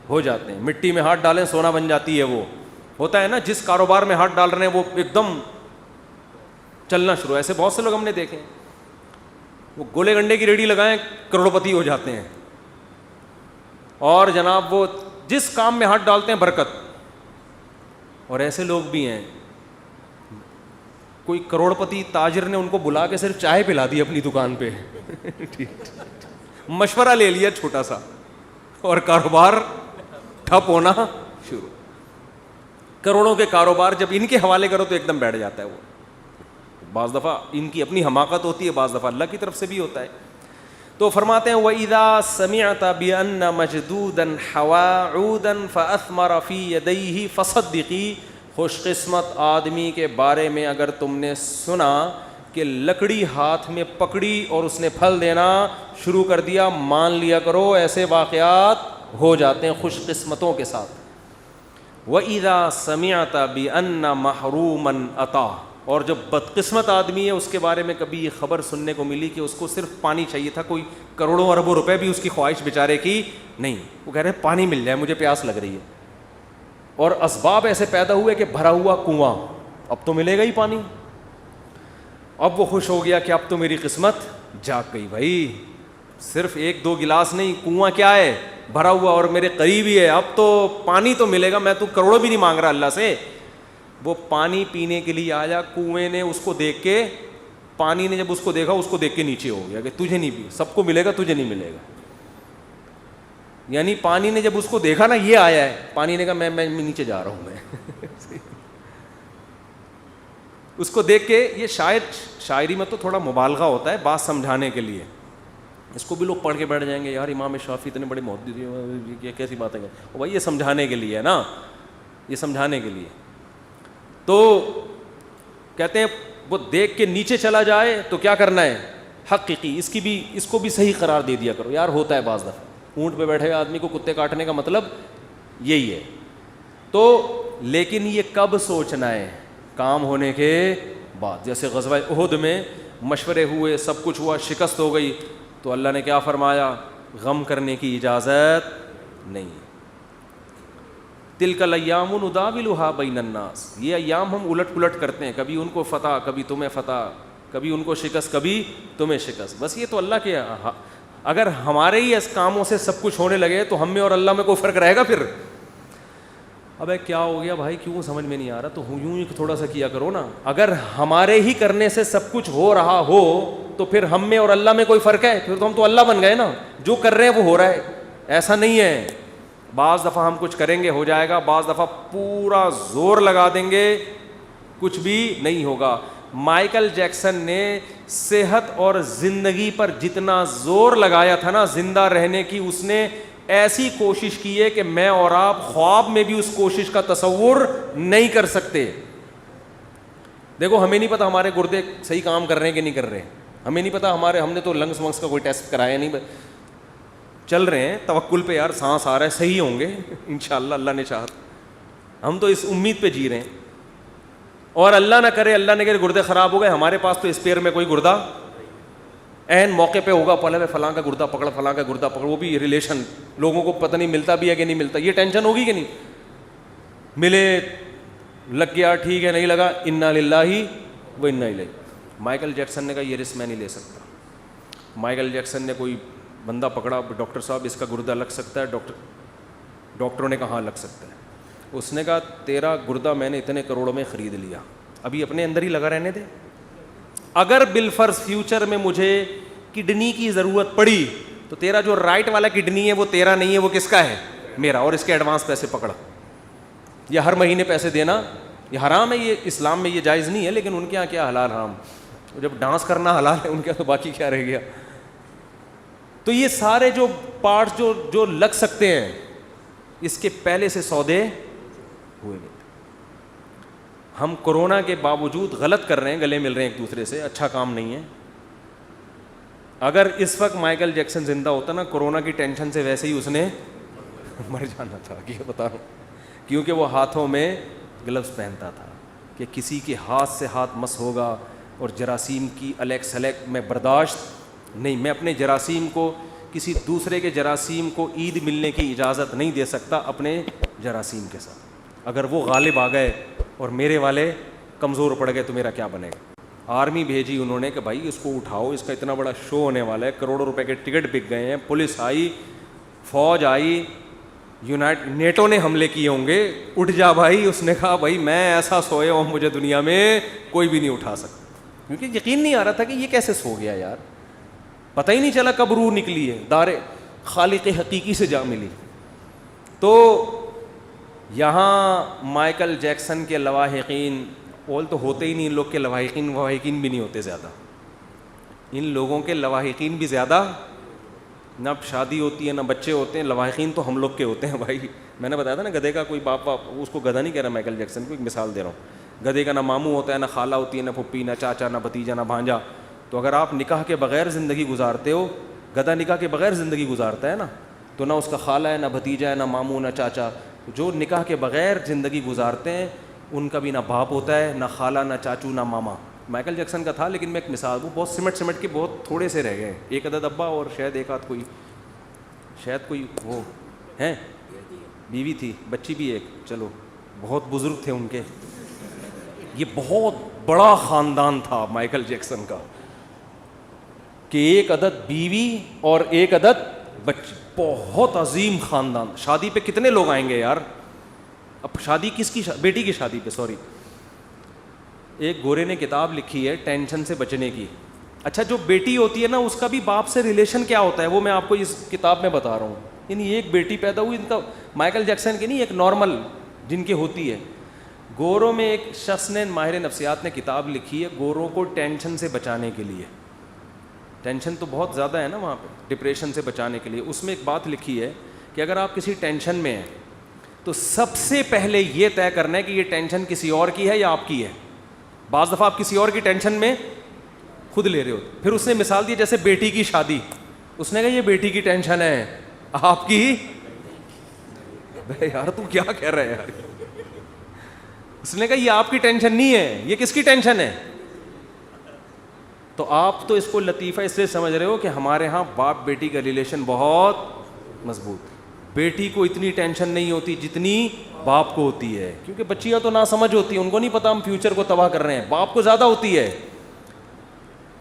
ہو جاتے ہیں. مٹی میں ہاتھ ڈالیں سونا بن جاتی ہے, وہ ہوتا ہے نا, جس کاروبار میں ہاتھ ڈال رہے ہیں وہ ایک دم چلنا شروع. ایسے بہت سے لوگ ہم نے دیکھے, وہ گولے گنڈے کی ریڑھی لگائیں کروڑ پتی ہو جاتے ہیں, اور جناب وہ جس کام میں ہاتھ ڈالتے ہیں برکت. اور ایسے لوگ بھی ہیں, کوئی کروڑ پتی تاجر نے ان کو بلا کے صرف چائے پلا دی اپنی دکان پہ, مشورہ لے لیا چھوٹا سا, اور کاروبار ٹھپ ہونا شروع. کروڑوں کے کاروبار جب ان کے حوالے کرو تو ایک دم بیٹھ جاتا ہے وہ. بعض دفعہ ان کی اپنی حماقت ہوتی ہے, بعض دفعہ اللہ کی طرف سے بھی ہوتا ہے. تو فرماتے ہیں وَإِذَا سَمِعْتَ بِأَنَّ مَجْدُودًا حَوَا عُودًا فَأَثْمَرَ فِي يَدَيْهِ فَصَدِّقِي. خوش قسمت آدمی کے بارے میں اگر تم نے سنا کہ لکڑی ہاتھ میں پکڑی اور اس نے پھل دینا شروع کر دیا, مان لیا کرو ایسے واقعات ہو جاتے ہیں خوش قسمتوں کے ساتھ. وَإِذَا سَمِعْتَ بِأَنَّ مَحْرُومًا أَتَى. اور جب بدقسمت آدمی ہے اس کے بارے میں کبھی یہ خبر سننے کو ملی کہ اس کو صرف پانی چاہیے تھا, کوئی کروڑوں اربوں روپے بھی اس کی خواہش بیچارے کی نہیں, وہ کہہ رہے ہیں پانی مل جائے مجھے پیاس لگ رہی ہے, اور اسباب ایسے پیدا ہوئے کہ بھرا ہوا کنواں, اب تو ملے گا ہی پانی. اب وہ خوش ہو گیا کہ اب تو میری قسمت جاگ گئی. بھائی صرف 1-2 گلاس نہیں, کنواں کیا ہے بھرا ہوا اور میرے قریب ہی ہے, اب تو پانی تو ملے گا, میں تو کروڑوں بھی نہیں مانگ رہا اللہ سے. وہ پانی پینے کے لیے آیا, کنویں نے اس کو دیکھ کے, پانی نے جب اس کو دیکھا اس کو دیکھ کے نیچے ہو گیا کہ تجھے نہیں پی, سب کو ملے گا تجھے نہیں ملے گا. یعنی پانی نے جب اس کو دیکھا نا یہ آیا ہے, پانی نے کہا میں نیچے جا رہا ہوں میں. اس کو دیکھ کے یہ شاعری میں تو تھوڑا مبالغہ ہوتا ہے بات سمجھانے کے لیے. اس کو بھی لوگ پڑھ کے بیٹھ جائیں گے, یار امام شافعی اتنے بڑے محدث, یہ کیسی بات ہے. بھائی یہ سمجھانے کے لیے ہے نا, یہ سمجھانے کے لیے. تو کہتے ہیں وہ دیکھ کے نیچے چلا جائے تو کیا کرنا ہے, حقیقی اس کو بھی صحیح قرار دے دیا کرو. یار ہوتا ہے بعض دفعہ اونٹ پہ بیٹھے ہوئے آدمی کو کتے کاٹنے کا مطلب یہی ہے. تو لیکن یہ کب سوچنا ہے, کام ہونے کے بعد. جیسے غزوہ احد میں مشورے ہوئے, سب کچھ ہوا, شکست ہو گئی, تو اللہ نے کیا فرمایا, غم کرنے کی اجازت نہیں. تلک الایام نداولها بین الناس. یہ ایام ہم الٹ پلٹ کرتے ہیں, کبھی ان کو فتح, کبھی تمہیں فتح, کبھی ان کو شکست, کبھی تمہیں شکست. بس یہ تو اللہ کے, اگر ہمارے ہی اس کاموں سے سب کچھ ہونے لگے تو ہم میں اور اللہ میں کوئی فرق رہے گا پھر؟ ابے کیا ہو گیا بھائی, کیوں سمجھ میں نہیں آ رہا, تو یوں ہی تھوڑا سا کیا کرو نا. اگر ہمارے ہی کرنے سے سب کچھ ہو رہا ہو تو پھر ہم میں اور اللہ میں کوئی فرق ہے؟ پھر تو ہم تو اللہ بن گئے نا, جو کر رہے ہیں وہ ہو رہا ہے. ایسا نہیں ہے, بعض دفعہ ہم کچھ کریں گے ہو جائے گا, بعض دفعہ پورا زور لگا دیں گے کچھ بھی نہیں ہوگا. مائیکل جیکسن نے صحت اور زندگی پر جتنا زور لگایا تھا نا زندہ رہنے کی, اس نے ایسی کوشش کی ہے کہ میں اور آپ خواب میں بھی اس کوشش کا تصور نہیں کر سکتے. دیکھو ہمیں نہیں پتا ہمارے گردے صحیح کام کر رہے ہیں کہ نہیں کر رہے, ہمیں نہیں پتا, ہم نے تو لنگس ونگس کا کوئی ٹیسٹ کرایا نہیں, چل رہے ہیں توکل پہ یار, سانس آ رہا ہے, صحیح ہوں گے انشاءاللہ اللہ نے چاہا. ہم تو اس امید پہ جی رہے ہیں, اور اللہ نہ کرے گردے خراب ہو گئے, ہمارے پاس تو اسپیئر میں کوئی گردہ عین موقع پہ ہوگا, پہلے میں فلاں کا گردہ پکڑ, فلاں کا گردہ پکڑ, وہ بھی ریلیشن لوگوں کو پتہ نہیں ملتا بھی ہے کہ نہیں ملتا, یہ ٹینشن ہوگی کہ نہیں, ملے لگ گیا ٹھیک ہے, نہیں لگا انا للہ و انا الیہ. مائیکل جیکسن نے کہا یہ رسک میں نہیں لے سکتا. مائیکل جیکسن نے کوئی بندہ پکڑا, ڈاکٹر صاحب اس کا گردہ لگ سکتا ہے, ڈاکٹروں نے کہا ہاں لگ سکتا ہے. اس نے کہا تیرا گردہ میں نے اتنے کروڑوں میں خرید لیا, ابھی اپنے اندر ہی لگا رہنے دے, اگر بالفرض فیوچر میں مجھے کڈنی کی ضرورت پڑی تو تیرا جو رائٹ والا کڈنی ہے وہ تیرا نہیں ہے, وہ کس کا ہے, میرا, اور اس کے ایڈوانس پیسے پکڑ. یہ ہر مہینے پیسے دینا یہ حرام ہے, یہ اسلام میں یہ جائز نہیں ہے, لیکن ان کے یہاں کیا حلال حرام, جب ڈانس کرنا حلال ہے ان کے یہاں تو باقی کیا رہ گیا. تو یہ سارے جو پارٹس جو لگ سکتے ہیں اس کے پہلے سے سودے ہوئے نہیں. ہم کورونا کے باوجود غلط کر رہے ہیں, گلے مل رہے ہیں ایک دوسرے سے, اچھا کام نہیں ہے. اگر اس وقت مائیکل جیکسن زندہ ہوتا نا, کورونا کی ٹینشن سے ویسے ہی اس نے مر جانا تھا, یہ بتا رہا ہوں, کیونکہ وہ ہاتھوں میں گلوز پہنتا تھا کہ کسی کے ہاتھ سے ہاتھ مس ہوگا, اور جراثیم کی الیک میں برداشت نہیں, میں اپنے جراثیم کو کسی دوسرے کے جراثیم کو عید ملنے کی اجازت نہیں دے سکتا اپنے جراثیم کے ساتھ. اگر وہ غالب آ گئے اور میرے والے کمزور پڑ گئے تو میرا کیا بنے گا. آرمی بھیجی انہوں نے کہ بھائی اس کو اٹھاؤ, اس کا اتنا بڑا شو ہونے والا ہے, کروڑوں روپے کے ٹکٹ بک گئے ہیں, پولیس آئی, فوج آئی, نیٹو نے حملے کیے ہوں گے, اٹھ جا بھائی. اس نے کہا بھائی میں ایسا سویا ہوں مجھے دنیا میں کوئی بھی نہیں اٹھا سکتا, کیونکہ یقین نہیں آ رہا تھا کہ یہ کیسے سو گیا یار, پتہ ہی نہیں چلا کب روح نکلی ہے, دار خالق حقیقی سے جا ملی. تو یہاں مائیکل جیکسن کے لواحقین اول تو ہوتے ہی نہیں, ان لوگ کے لواحقین بھی نہیں ہوتے زیادہ, ان لوگوں کے لواحقین بھی زیادہ, نہ شادی ہوتی ہے نہ بچے ہوتے ہیں, لواحقین تو ہم لوگ کے ہوتے ہیں بھائی. میں نے بتایا تھا نا گدھے کا کوئی باپ, اس کو گدھا نہیں کہہ رہا مائیکل جیکسن کو, ایک مثال دے رہا ہوں. گدھے کا نہ ماموں ہوتا ہے, نہ خالہ ہوتی ہے, نہ پھپھی, نہ چاچا, نہ بھتیجا, نہ بھانجا. تو اگر آپ نکاح کے بغیر زندگی گزارتے ہو, گدھا نکاح کے بغیر زندگی گزارتا ہے نا, تو نہ اس کا خالہ ہے, نہ بھتیجا ہے, نہ ماموں, نہ چاچا. جو نکاح کے بغیر زندگی گزارتے ہیں ان کا بھی نہ باپ ہوتا ہے, نہ خالہ, نہ چاچو, نہ ماما. مائیکل جیکسن کا تھا, لیکن میں ایک مثال وہ بہت سمٹ کے بہت تھوڑے سے رہ گئے, ایک عدد ابا اور شاید ایک آدھ کوئی, شاید کوئی وہ ہیں بیوی تھی, بچی بھی ایک, چلو بہت بزرگ تھے ان کے. یہ بہت بڑا خاندان تھا مائیکل جیکسن کا کہ ایک عدد بیوی اور ایک عدد بچی, بہت عظیم خاندان. شادی پہ کتنے لوگ آئیں گے یار, اب شادی کس کی, بیٹی کی شادی پہ, سوری, ایک گورے نے کتاب لکھی ہے ٹینشن سے بچنے کی. اچھا جو بیٹی ہوتی ہے نا اس کا بھی باپ سے ریلیشن کیا ہوتا ہے وہ میں آپ کو اس کتاب میں بتا رہا ہوں. یعنی ایک بیٹی پیدا ہوئی, ان کا مائیکل جیکسن کی نہیں, ایک نارمل جن کی ہوتی ہے. گوروں میں ایک شخص نے, ماہر نفسیات نے کتاب لکھی ہے گوروں کو ٹینشن سے بچانے کے لیے. ٹینشن تو بہت زیادہ ہے نا وہاں پہ, ڈپریشن سے بچانے کے لیے. اس میں ایک بات لکھی ہے کہ اگر آپ کسی ٹینشن میں ہیں تو سب سے پہلے یہ طے کرنا ہے کہ یہ ٹینشن کسی اور کی ہے یا آپ کی ہے. بعض دفعہ آپ کسی اور کی ٹینشن میں خود لے رہے ہو. پھر اس نے مثال دی جیسے بیٹی کی شادی, اس نے کہا یہ بیٹی کی ٹینشن ہے, آپ کی یار تو کیا کہہ رہے ہیں یار. اس نے کہا یہ آپ کی ٹینشن نہیں ہے, یہ کس کی ٹینشن ہے. تو آپ تو اس کو لطیفہ اس لیے سمجھ رہے ہو کہ ہمارے ہاں باپ بیٹی کا ریلیشن بہت مضبوط. بیٹی کو اتنی ٹینشن نہیں ہوتی جتنی باپ کو ہوتی ہے, کیونکہ بچیاں تو نہ سمجھ ہوتی ہیں, ان کو نہیں پتا ہم فیوچر کو تباہ کر رہے ہیں. باپ کو زیادہ ہوتی ہے.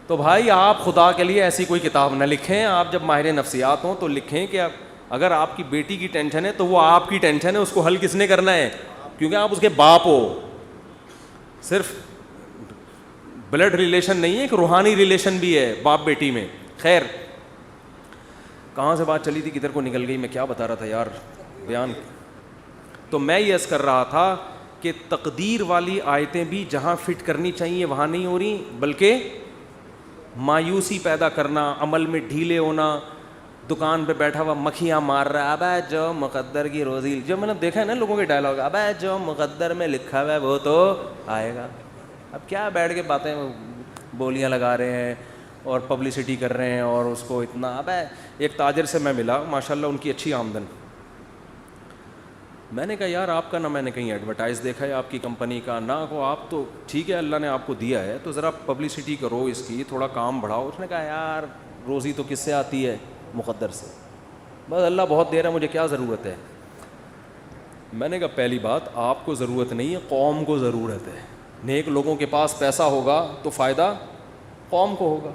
تو بھائی آپ خدا کے لیے ایسی کوئی کتاب نہ لکھیں. آپ جب ماہر نفسیات ہوں تو لکھیں کہ اگر آپ کی بیٹی کی ٹینشن ہے تو وہ آپ کی ٹینشن ہے, اس کو حل کس نے کرنا ہے, کیونکہ آپ اس کے باپ ہو. صرف بلڈ ریلیشن نہیں ہے, ایک روحانی ریلیشن بھی ہے باپ بیٹی میں. خیر کہاں سے بات چلی تھی, کدھر کو نکل گئی, میں کیا بتا رہا تھا یار بیان. تو میں یہ عرض کر رہا تھا کہ تقدیر والی آیتیں بھی جہاں فٹ کرنی چاہیے وہاں نہیں ہو رہی, بلکہ مایوسی پیدا کرنا, عمل میں ڈھیلے ہونا, دکان پہ بیٹھا ہوا مکھیاں مار رہا ہے, ابے جو مقدر کی روزی, جو میں نے دیکھا ہے نا لوگوں کے ڈائلاگ, ابے جو مقدر میں لکھا ہوا ہے وہ تو آئے گا. اب کیا بیٹھ کے باتیں بولیاں لگا رہے ہیں, اور پبلسٹی کر رہے ہیں اور اس کو اتنا. اب ایک تاجر سے میں ملا, ماشاءاللہ ان کی اچھی آمدن. میں نے کہا یار آپ کا نہ میں نے کہیں ایڈورٹائز دیکھا ہے آپ کی کمپنی کا, نہ کو آپ تو ٹھیک ہے اللہ نے آپ کو دیا ہے تو ذرا پبلسٹی کرو اس کی, تھوڑا کام بڑھاؤ. اس نے کہا یار روزی تو کس سے آتی ہے, مقدر سے, بس اللہ بہت دے رہا ہے, مجھے کیا ضرورت ہے. میں نے کہا پہلی بات آپ کو ضرورت نہیں ہے, قوم کو ضرورت ہے. نیک لوگوں کے پاس پیسہ ہوگا تو فائدہ قوم کو ہوگا.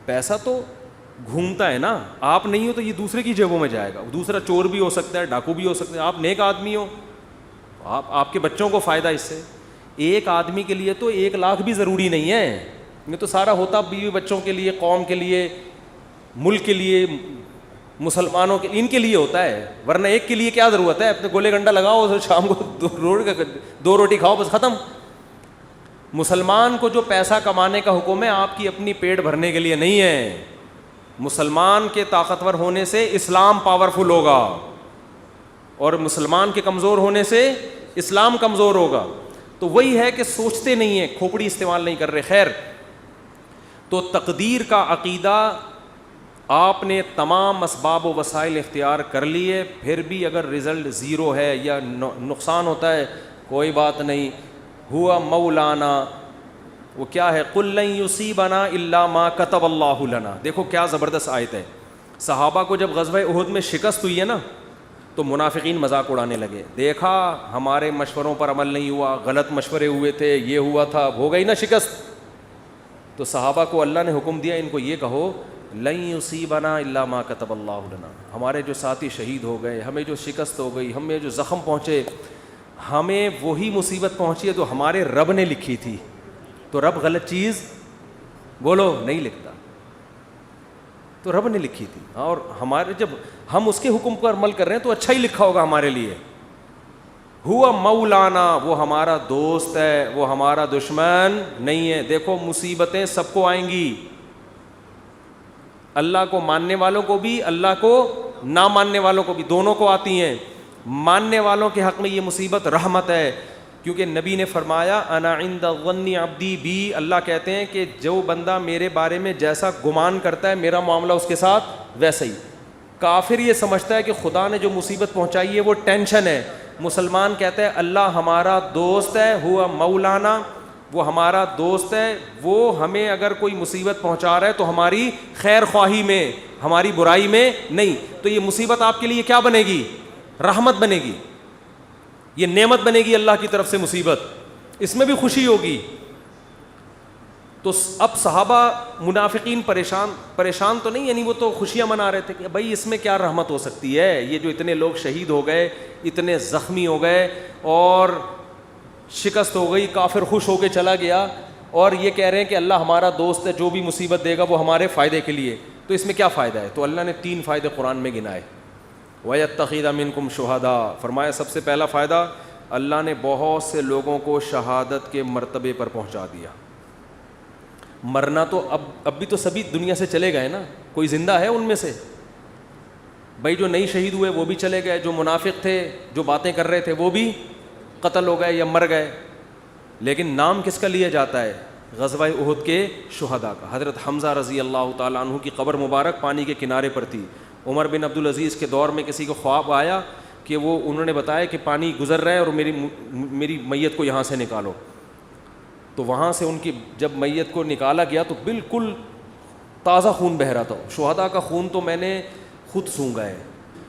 پیسہ تو گھومتا ہے نا, آپ نہیں ہو تو یہ دوسرے کی جیبوں میں جائے گا. دوسرا چور بھی ہو سکتا ہے, ڈاکو بھی ہو سکتا ہے, آپ نیک آدمی ہو, آپ کے بچوں کو فائدہ اس سے. ایک آدمی کے لیے تو 1 لاکھ بھی ضروری نہیں ہے, یہ تو سارا ہوتا بیوی بچوں کے لیے, قوم کے لیے, ملک کے لیے, مسلمانوں کے, ان کے لیے ہوتا ہے. ورنہ ایک کے لیے کیا ضرورت ہے, اپنے گولے گنڈا لگاؤ, شام کو 2 روٹی کھاؤ, بس ختم. مسلمان کو جو پیسہ کمانے کا حکم ہے آپ کی اپنی پیٹ بھرنے کے لیے نہیں ہے. مسلمان کے طاقتور ہونے سے اسلام پاورفل ہوگا, اور مسلمان کے کمزور ہونے سے اسلام کمزور ہوگا. تو وہی ہے کہ سوچتے نہیں ہیں, کھوپڑی استعمال نہیں کر رہے. خیر, تو تقدیر کا عقیدہ آپ نے تمام اسباب و وسائل اختیار کر لیے, پھر بھی اگر رزلٹ 0 ہے یا نقصان ہوتا ہے کوئی بات نہیں. ہوا مولانا, وہ کیا ہے, قل لن یصیبنا الا ما کتب اللہ لنا. دیکھو کیا زبردست آیت ہے. صحابہ کو جب غزوہ احد میں شکست ہوئی ہے نا تو منافقین مذاق اڑانے لگے, دیکھا ہمارے مشوروں پر عمل نہیں ہوا, غلط مشورے ہوئے تھے, یہ ہوا تھا, اب ہو گئی نا شکست. تو صحابہ کو اللہ نے حکم دیا ان کو یہ کہو لن یصیبنا الا ما کتب اللہ لنا. ہمارے جو ساتھی شہید ہو گئے, ہمیں جو شکست ہو گئی, ہمیں جو زخم پہنچے, ہمیں وہی مصیبت پہنچی ہے جو ہمارے رب نے لکھی تھی. تو رب غلط چیز بولو نہیں لکھتا, تو رب نے لکھی تھی. اور ہمارے جب ہم اس کے حکم پر عمل کر رہے ہیں تو اچھا ہی لکھا ہوگا ہمارے لیے. ہوا مولانا, وہ ہمارا دوست ہے, وہ ہمارا دشمن نہیں ہے. دیکھو مصیبتیں سب کو آئیں گی, اللہ کو ماننے والوں کو بھی, اللہ کو نہ ماننے والوں کو بھی, دونوں کو آتی ہیں. ماننے والوں کے حق میں یہ مصیبت رحمت ہے, کیونکہ نبی نے فرمایا انا عند ظن عبدی بی. اللہ کہتے ہیں کہ جو بندہ میرے بارے میں جیسا گمان کرتا ہے میرا معاملہ اس کے ساتھ ویسا ہی. کافر یہ سمجھتا ہے کہ خدا نے جو مصیبت پہنچائی ہے وہ ٹینشن ہے. مسلمان کہتا ہے اللہ ہمارا دوست ہے, ہوا مولانا, وہ ہمارا دوست ہے, وہ ہمیں اگر کوئی مصیبت پہنچا رہا ہے تو ہماری خیر خواہی میں, ہماری برائی میں نہیں. تو یہ مصیبت آپ کے لیے کیا بنے گی, رحمت بنے گی, یہ نعمت بنے گی اللہ کی طرف سے مصیبت, اس میں بھی خوشی ہوگی. تو اب صحابہ منافقین پریشان تو نہیں, یعنی وہ تو خوشیاں منا رہے تھے کہ بھائی اس میں کیا رحمت ہو سکتی ہے, یہ جو اتنے لوگ شہید ہو گئے, اتنے زخمی ہو گئے اور شکست ہو گئی, کافر خوش ہو کے چلا گیا, اور یہ کہہ رہے ہیں کہ اللہ ہمارا دوست ہے, جو بھی مصیبت دے گا وہ ہمارے فائدے کے لیے. تو اس میں کیا فائدہ ہے؟ تو اللہ نے 3 فائدے قرآن میں گنائے. وَيَتَّخِذَ مِنْكُمْ شُهَدَاءَ, فرمایا سب سے پہلا فائدہ اللہ نے بہت سے لوگوں کو شہادت کے مرتبے پر پہنچا دیا. مرنا تو اب بھی تو سبھی دنیا سے چلے گئے نا, کوئی زندہ ہے ان میں سے؟ بھائی جو نہیں شہید ہوئے وہ بھی چلے گئے, جو منافق تھے, جو باتیں کر رہے تھے وہ بھی قتل ہو گئے یا مر گئے. لیکن نام کس کا لیا جاتا ہے؟ غزوہ احد کے شہداء کا. حضرت حمزہ رضی اللہ تعالیٰ عنہ کی قبر مبارک پانی کے کنارے پر تھی. عمر بن عبدالعزیز کے دور میں کسی کو خواب آیا کہ وہ انہوں نے بتایا کہ پانی گزر رہا ہے اور میری میت کو یہاں سے نکالو. تو وہاں سے ان کی جب میت کو نکالا گیا تو بالکل تازہ خون بہہ رہا تھا. شہداء کا خون تو میں نے خود سونگا ہے,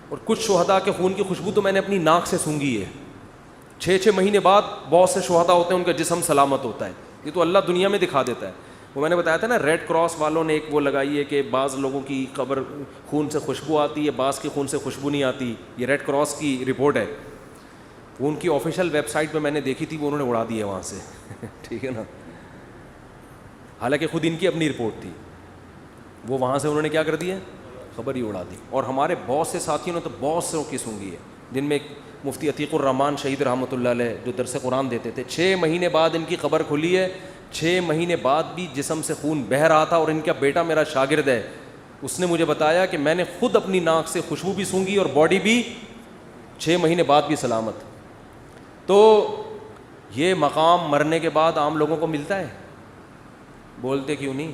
اور کچھ شہداء کے خون کی خوشبو تو میں نے اپنی ناک سے سونگھی ہے. 6 مہینے بعد بہت سے شہداء ہوتے ہیں ان کا جسم سلامت ہوتا ہے. یہ تو اللہ دنیا میں دکھا دیتا ہے. وہ میں نے بتایا تھا نا, ریڈ کراس والوں نے ایک وہ لگائی ہے کہ بعض لوگوں کی قبر خون سے خوشبو آتی ہے, بعض کی خون سے خوشبو نہیں آتی. یہ ریڈ کراس کی رپورٹ ہے, وہ ان کی آفیشیل ویب سائٹ پہ میں نے دیکھی تھی, وہ انہوں نے اڑا دی ہے وہاں سے. ٹھیک ہے نا, حالانکہ خود ان کی اپنی رپورٹ تھی, وہ وہاں سے انہوں نے کیا کر دیا, خبر ہی اڑا دی. اور ہمارے بہت سے ساتھیوں نے تو بہت سے کی سونگی ہے, جن میں مفتی عتیق الرحمان شہید رحمۃ اللہ علیہ جو درس قرآن دیتے تھے. 6 مہینے بعد ان کی قبر کھلی ہے. 6 مہینے بعد بھی جسم سے خون بہہ رہا تھا. اور ان کا بیٹا میرا شاگرد ہے, اس نے مجھے بتایا کہ میں نے خود اپنی ناک سے خوشبو بھی سونگھی اور باڈی بھی 6 مہینے بعد بھی سلامت. تو یہ مقام مرنے کے بعد عام لوگوں کو ملتا ہے؟ بولتے کیوں نہیں؟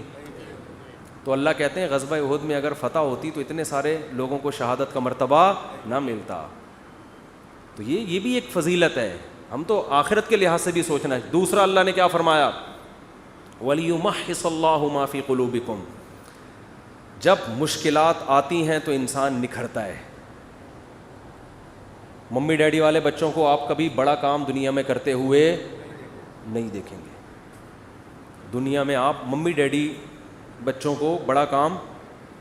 تو اللہ کہتے ہیں غزوہ احد میں اگر فتح ہوتی تو اتنے سارے لوگوں کو شہادت کا مرتبہ نہ ملتا. تو یہ بھی ایک فضیلت ہے. ہم تو آخرت کے لحاظ سے بھی سوچنا ہے. دوسرا اللہ نے کیا فرمایا, وَلِيُمَحِّصَ اللَّهُ مَا فِي قُلُوبِكُمْ. جب مشکلات آتی ہیں تو انسان نکھرتا ہے. ممی ڈیڈی والے بچوں کو آپ کبھی بڑا کام دنیا میں کرتے ہوئے نہیں دیکھیں گے. دنیا میں آپ ممی ڈیڈی بچوں کو بڑا کام,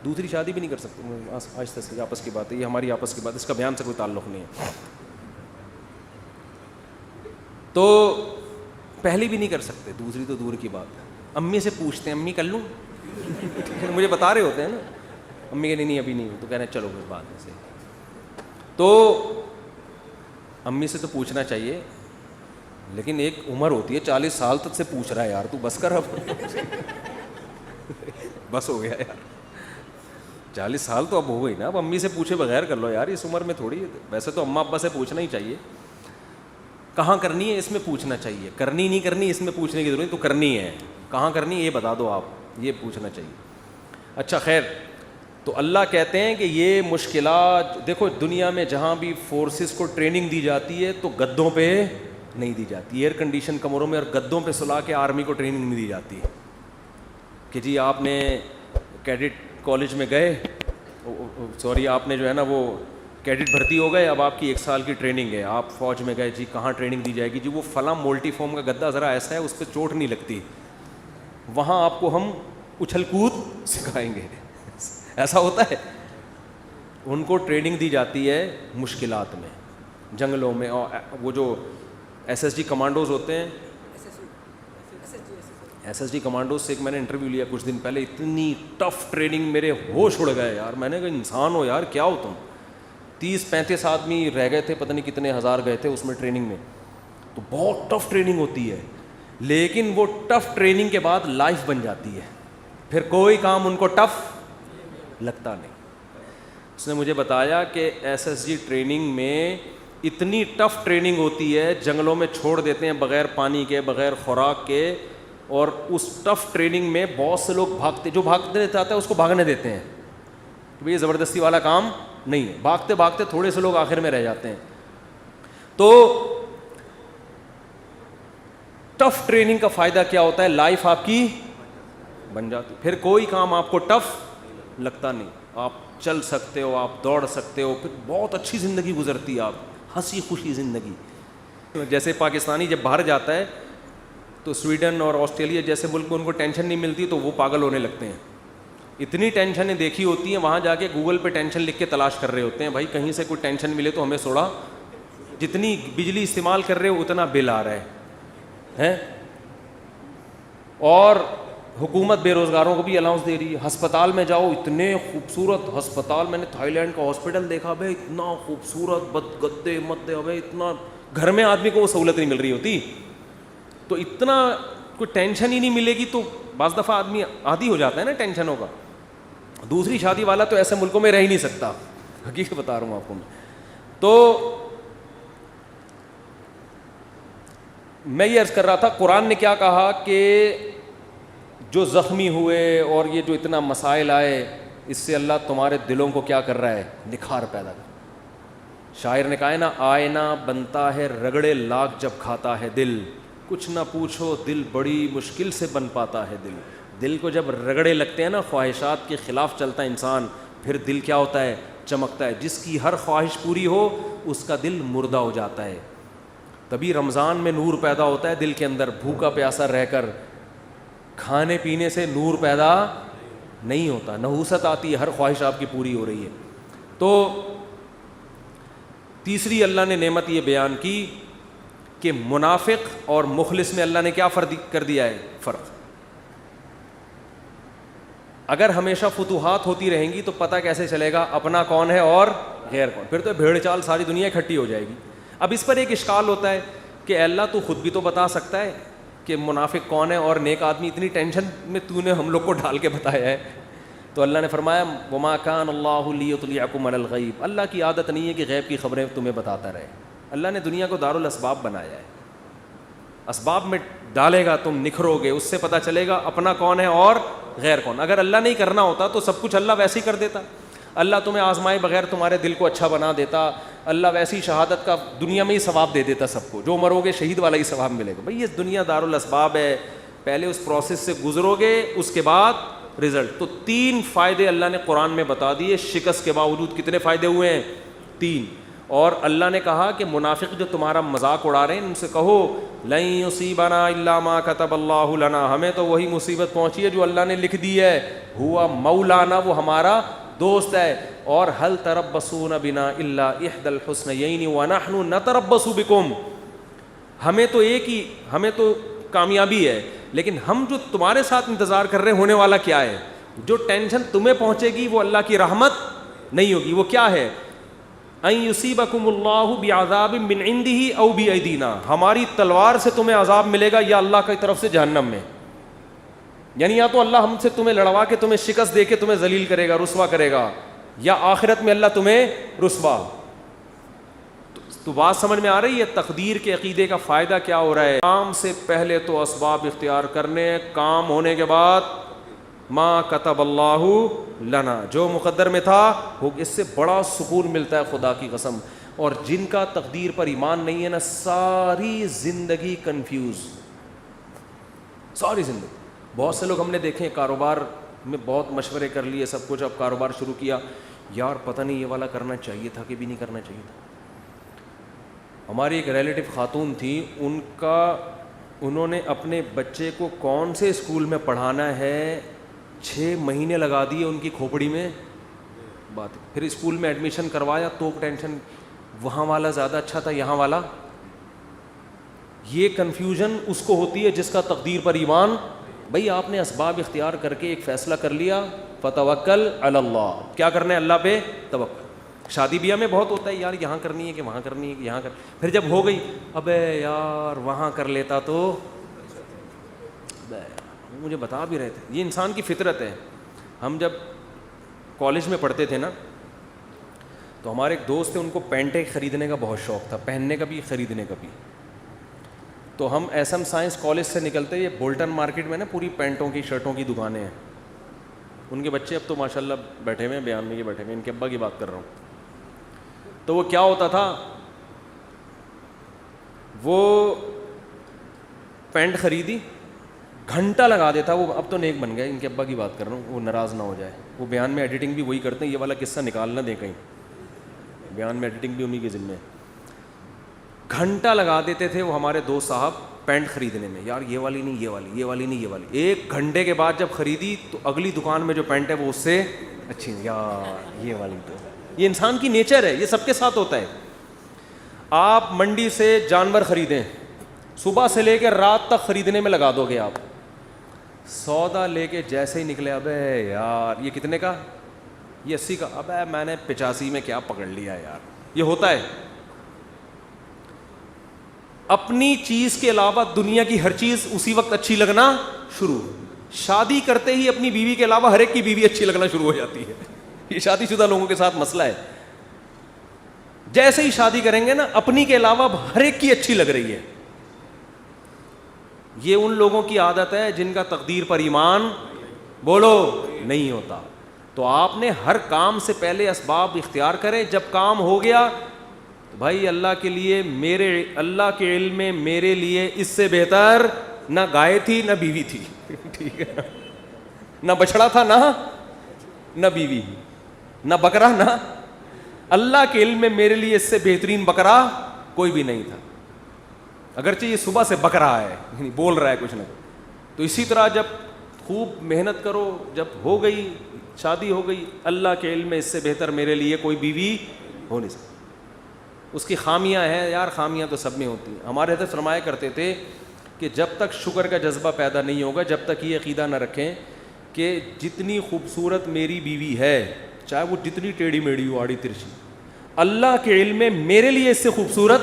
دوسری شادی بھی نہیں کر سکتے. آہستہ سے آپس کی بات ہے, یہ ہماری آپس کی بات, اس کا بیان سے کوئی تعلق نہیں ہے. تو پہلی بھی نہیں کر سکتے, دوسری تو دور کی بات ہے. امی سے پوچھتے ہیں, امی کر لوں, مجھے بتا رہے ہوتے ہیں نا, امی کہ نہیں ابھی نہیں, تو کہہ رہے ہیں چلو پھر بعد میں سے. تو امی سے تو پوچھنا چاہیے, لیکن ایک عمر ہوتی ہے 40 سال تک سے پوچھ رہا ہے, یار تو بس کر اب, بس ہو گیا یار, 40 سال تو اب ہو گئی نا, اب امی سے پوچھے بغیر کر لو یار, اس عمر میں تھوڑی. ویسے تو اماں ابا سے پوچھنا ہی چاہیے. کہاں کرنی ہے اس میں پوچھنا چاہیے, کرنی نہیں کرنی اس میں پوچھنے کی ضرورت, تو کرنی ہے, کہاں کرنی ہے یہ بتا دو آپ, یہ پوچھنا چاہیے. اچھا خیر, تو اللہ کہتے ہیں کہ یہ مشکلات دیکھو, دنیا میں جہاں بھی فورسز کو ٹریننگ دی جاتی ہے تو گدوں پہ نہیں دی جاتی, ایئر کنڈیشن کمروں میں اور گدوں پہ سلا کے آرمی کو ٹریننگ نہیں دی جاتی کہ جی آپ نے کیڈٹ کالج میں گئے, سوری آپ نے جو ہے نا وہ کیڈٹ بھرتی ہو گئے, اب آپ کی 1 سال کی ٹریننگ ہے, آپ فوج میں گئے, جی کہاں ٹریننگ دی جائے گی, جی وہ فلاں مولٹی فارم کا گدا ذرا ایسا ہے اس پہ چوٹ نہیں لگتی, وہاں آپ کو ہم اچھل کود سکھائیں گے. ایسا ہوتا ہے. ان کو ٹریننگ دی جاتی ہے مشکلات میں, جنگلوں میں. اور وہ جو ایس ایس جی کمانڈوز ہوتے ہیں, ایس ایس جی کمانڈوز سے ایک میں نے انٹرویو لیا کچھ دن پہلے, اتنی ٹف ٹریننگ, میرے ہوش اڑ گئے یار. میں نے کہا انسان ہو یار, کیا ہو تم, 30-35 آدمی رہ گئے تھے, پتہ نہیں کتنے ہزار گئے تھے اس میں ٹریننگ میں. تو بہت ٹف ٹریننگ ہوتی ہے, لیکن وہ ٹف ٹریننگ کے بعد لائف بن جاتی ہے, پھر کوئی کام ان کو ٹف لگتا نہیں. اس نے مجھے بتایا کہ ایس ایس جی ٹریننگ میں اتنی ٹف ٹریننگ ہوتی ہے, جنگلوں میں چھوڑ دیتے ہیں بغیر پانی کے, بغیر خوراک کے, اور اس ٹف ٹریننگ میں بہت سے لوگ بھاگتے, جو بھاگنے چاہتا ہے اس کو بھاگنے دیتے ہیں کہ بھئی یہ زبردستی والا کام نہیں ہے. بھاگتے بھاگتے تھوڑے سے لوگ آخر میں رہ جاتے ہیں. تو ٹف ٹریننگ کا فائدہ کیا ہوتا ہے, لائف آپ کی بن جاتی, پھر کوئی کام آپ کو ٹف لگتا نہیں, آپ چل سکتے ہو, آپ دوڑ سکتے ہو, پھر بہت اچھی زندگی گزرتی ہے, آپ ہنسی خوشی زندگی. جیسے پاکستانی جب باہر جاتا ہے تو سویڈن اور آسٹریلیا جیسے ملک میں ان کو ٹینشن نہیں ملتی تو وہ پاگل ہونے لگتے ہیں. اتنی ٹینشنیں دیکھی ہوتی ہیں, وہاں جا کے گوگل پہ ٹینشن لکھ کے تلاش کر رہے ہوتے ہیں, بھائی کہیں سے کوئی ٹینشن ملے تو ہمیں تھوڑا, جتنی بجلی استعمال کر رہے ہو اتنا بل آ رہا ہے. اور حکومت بے روزگاروں کو بھی الاؤنس دے رہی ہے. ہسپتال میں جاؤ, اتنے خوبصورت ہسپتال, میں نے تھائی لینڈ کا ہاسپٹل دیکھا بھائی, اتنا خوبصورت, بد گدے مدے, بھائی اتنا, گھر میں آدمی کو وہ سہولت نہیں مل رہی ہوتی, تو اتنا کوئی ٹینشن ہی نہیں ملے گی تو بعض دفعہ آدمی عادی ہو جاتا ہے نا ٹینشنوں کا. دوسری شادی والا تو ایسے ملکوں میں رہ ہی نہیں سکتا, حقیقت بتا رہا ہوں آپ کو میں. تو میں یہ عرض کر رہا تھا, قرآن نے کیا کہا کہ جو زخمی ہوئے اور یہ جو اتنا مسائل آئے, اس سے اللہ تمہارے دلوں کو کیا کر رہا ہے, نکھار پیدا کر. شاعر نے کہا ہے نا, آئینہ بنتا ہے رگڑے لاکھ جب کھاتا ہے دل, کچھ نہ پوچھو دل بڑی مشکل سے بن پاتا ہے دل. دل کو جب رگڑے لگتے ہیں نا, خواہشات کے خلاف چلتا ہے انسان, پھر دل کیا ہوتا ہے, چمکتا ہے. جس کی ہر خواہش پوری ہو اس کا دل مردہ ہو جاتا ہے. تبھی رمضان میں نور پیدا ہوتا ہے دل کے اندر. بھوکا پیاسا رہ کر کھانے پینے سے نور پیدا نہیں ہوتا, نحوست آتی ہے, ہر خواہش آپ کی پوری ہو رہی ہے. تو تیسری اللہ نے نعمت یہ بیان کی کہ منافق اور مخلص میں اللہ نے کیا فرق کر دیا ہے, فرق. اگر ہمیشہ فتوحات ہوتی رہیں گی تو پتہ کیسے چلے گا اپنا کون ہے اور غیر کون, پھر تو بھیڑ چال ساری دنیا اکٹھی ہو جائے گی. اب اس پر ایک اشکال ہوتا ہے کہ اللہ تو خود بھی تو بتا سکتا ہے کہ منافق کون ہے اور نیک آدمی, اتنی ٹینشن میں تو نے ہم لوگ کو ڈال کے بتایا ہے. تو اللہ نے فرمایا وما کان اللہ لیطلعکم علی الغیب, اللہ کی عادت نہیں ہے کہ غیب کی خبریں تمہیں بتاتا رہے. اللہ نے دنیا کو دارالاسباب بنایا ہے, اسباب میں ڈالے گا تم نکھرو گے, اس سے پتہ چلے گا اپنا کون ہے اور غیر کون. اگر اللہ نہیں کرنا ہوتا تو سب کچھ اللہ ویسے ہی کر دیتا. اللہ تمہیں آزمائے بغیر تمہارے دل کو اچھا بنا دیتا. اللہ ویسی شہادت کا دنیا میں ہی ثواب دے دیتا سب کو, جو مرو گے شہید والا ہی ثواب ملے گا. بھائی یہ دنیا دارالاسباب ہے, پہلے اس پروسیس سے گزرو گے اس کے بعد رزلٹ. تو 3 فائدے اللہ نے قرآن میں بتا دیے. شکست کے باوجود کتنے فائدے ہوئے ہیں؟ 3. اور اللہ نے کہا کہ منافق جو تمہارا مذاق اڑا رہے ہیں ان سے کہو لن یصیبنا الا ما کتب اللہ لنا, ہمیں تو وہی مصیبت پہنچی ہے جو اللہ نے لکھ دی ہے. ہوا مولانا, وہ ہمارا دوست ہے. اور هل تربصون بنا الا احدى الحسنيين ونحن نتربص بكم, ہمیں تو کامیابی ہے, لیکن ہم جو تمہارے ساتھ انتظار کر رہے ہونے والا کیا ہے؟ جو ٹینشن تمہیں پہنچے گی وہ اللہ کی رحمت نہیں ہوگی. وہ کیا ہے؟ ان یصیبکم اللہ بعذاب من عنده او بایدینا, ہماری تلوار سے تمہیں عذاب ملے گا یا اللہ کی طرف سے جہنم میں. یعنی یا تو اللہ ہم سے تمہیں لڑوا کے تمہیں شکست دے کے تمہیں ذلیل کرے گا, رسوا کرے گا, یا آخرت میں اللہ تمہیں رسوا. تو بات سمجھ میں آ رہی ہے تقدیر کے عقیدے کا فائدہ کیا ہو رہا ہے؟ کام سے پہلے تو اسباب اختیار کرنے, کام ہونے کے بعد ما کتب اللہ لنا, جو مقدر میں تھا اس سے بڑا سکون ملتا ہے خدا کی قسم. اور جن کا تقدیر پر ایمان نہیں ہے نا, ساری زندگی کنفیوز, ساری زندگی. بہت سے لوگ ہم نے دیکھے کاروبار میں بہت مشورے کر لیے سب کچھ, اب کاروبار شروع کیا, یار پتہ نہیں یہ والا کرنا چاہیے تھا کہ بھی نہیں کرنا چاہیے تھا. ہماری ایک ریلیٹو خاتون تھی, انہوں نے اپنے بچے کو کون سے اسکول میں پڑھانا ہے 6 مہینے لگا دیے ان کی کھوپڑی میں بات. پھر اسکول میں ایڈمیشن کروایا تو ٹینشن, وہاں والا زیادہ اچھا تھا یہاں والا. یہ کنفیوژن اس کو ہوتی ہے جس کا تقدیر پر ایمان. بھائی آپ نے اسباب اختیار کر کے ایک فیصلہ کر لیا, فتوکل علی اللہ, کیا کرنا ہے اللہ پہ توکل. شادی بیاہ میں بہت ہوتا ہے یار یہاں کرنی ہے کہ وہاں کرنی ہے کہ یہاں پھر جب ہو گئی ابے یار وہاں کر لیتا تو, مجھے بتا بھی رہے تھے. یہ انسان کی فطرت ہے. ہم جب کالج میں پڑھتے تھے نا تو ہمارے ایک دوست تھے, ان کو پینٹیں خریدنے کا بہت شوق تھا, پہننے کا بھی خریدنے کا بھی. تو ہم ایس ایم سائنس کالج سے نکلتے, یہ بولٹن مارکیٹ میں نا پوری پینٹوں کی شرٹوں کی دکانیں ہیں. ان کے بچے اب تو ماشاء اللہ بیٹھے ہوئے ہیں, بیان میں کے بیٹھے ہوئے, ان کے ابا کی بات کر رہا ہوں. تو وہ کیا ہوتا تھا, وہ پینٹ خریدی, گھنٹہ لگا دیتا. وہ اب تو نیک بن گئے, ان کے ابا کی بات کر رہا ہوں, وہ ناراض نہ ہو جائے. وہ بیان میں ایڈیٹنگ بھی وہی کرتے ہیں, یہ والا قصہ نکال نہ دیں کہیں, بیان میں ایڈیٹنگ بھی انہی کے ذمہ. گھنٹہ لگا دیتے تھے وہ ہمارے دوست صاحب پینٹ خریدنے میں, یار یہ والی نہیں, یہ والی, یہ والی نہیں, یہ والی. 1 گھنٹے کے بعد جب خریدی تو اگلی دکان میں جو پینٹ ہے وہ اس سے اچھی, یار یہ والی. تو یہ انسان کی نیچر ہے, یہ سب کے ساتھ ہوتا ہے. آپ منڈی سے جانور خریدیں, صبح سے لے کے رات تک خریدنے میں لگا دو گے آپ. سودا لے کے جیسے ہی نکلے, ابے یار یہ کتنے کا, یہ 80 کا, ابے میں نے 85 میں کیا پکڑ لیا یار. یہ ہوتا ہے. اپنی چیز کے علاوہ دنیا کی ہر چیز اسی وقت اچھی لگنا شروع. شادی کرتے ہی اپنی بیوی کے علاوہ ہر ایک کی بیوی اچھی لگنا شروع ہو جاتی ہے. یہ شادی شدہ لوگوں کے ساتھ مسئلہ ہے. جیسے ہی شادی کریں گے نا اپنی کے علاوہ ہر ایک کی اچھی لگ رہی ہے. یہ ان لوگوں کی عادت ہے جن کا تقدیر پر ایمان بولو نہیں ہوتا. تو آپ نے ہر کام سے پہلے اسباب اختیار کریں. جب کام ہو گیا بھائی اللہ کے لیے, میرے اللہ کے علم میں میرے لیے اس سے بہتر نہ گائے تھی نہ بیوی تھی, ٹھیک ہے, نہ بچڑا تھا نہ بیوی, نہ بکرا, نہ اللہ کے علم میں میرے لیے اس سے بہترین بکرا کوئی بھی نہیں تھا. اگرچہ یہ صبح سے بک رہا ہے, بول رہا ہے کچھ نہ کچھ. تو اسی طرح جب خوب محنت کرو, جب ہو گئی شادی ہو گئی, اللہ کے علم میں اس سے بہتر میرے لیے کوئی بیوی ہو نہیں سکتی. اس کی خامیاں ہیں یار, خامیاں تو سب میں ہوتی ہیں. ہمارے حضرت فرمایا کرتے تھے کہ جب تک شکر کا جذبہ پیدا نہیں ہوگا, جب تک یہ عقیدہ نہ رکھیں کہ جتنی خوبصورت میری بیوی ہے, چاہے وہ جتنی ٹیڑھی میڑھی ہو, آڑی ترچھی, اللہ کے علم میں میرے لیے اس سے خوبصورت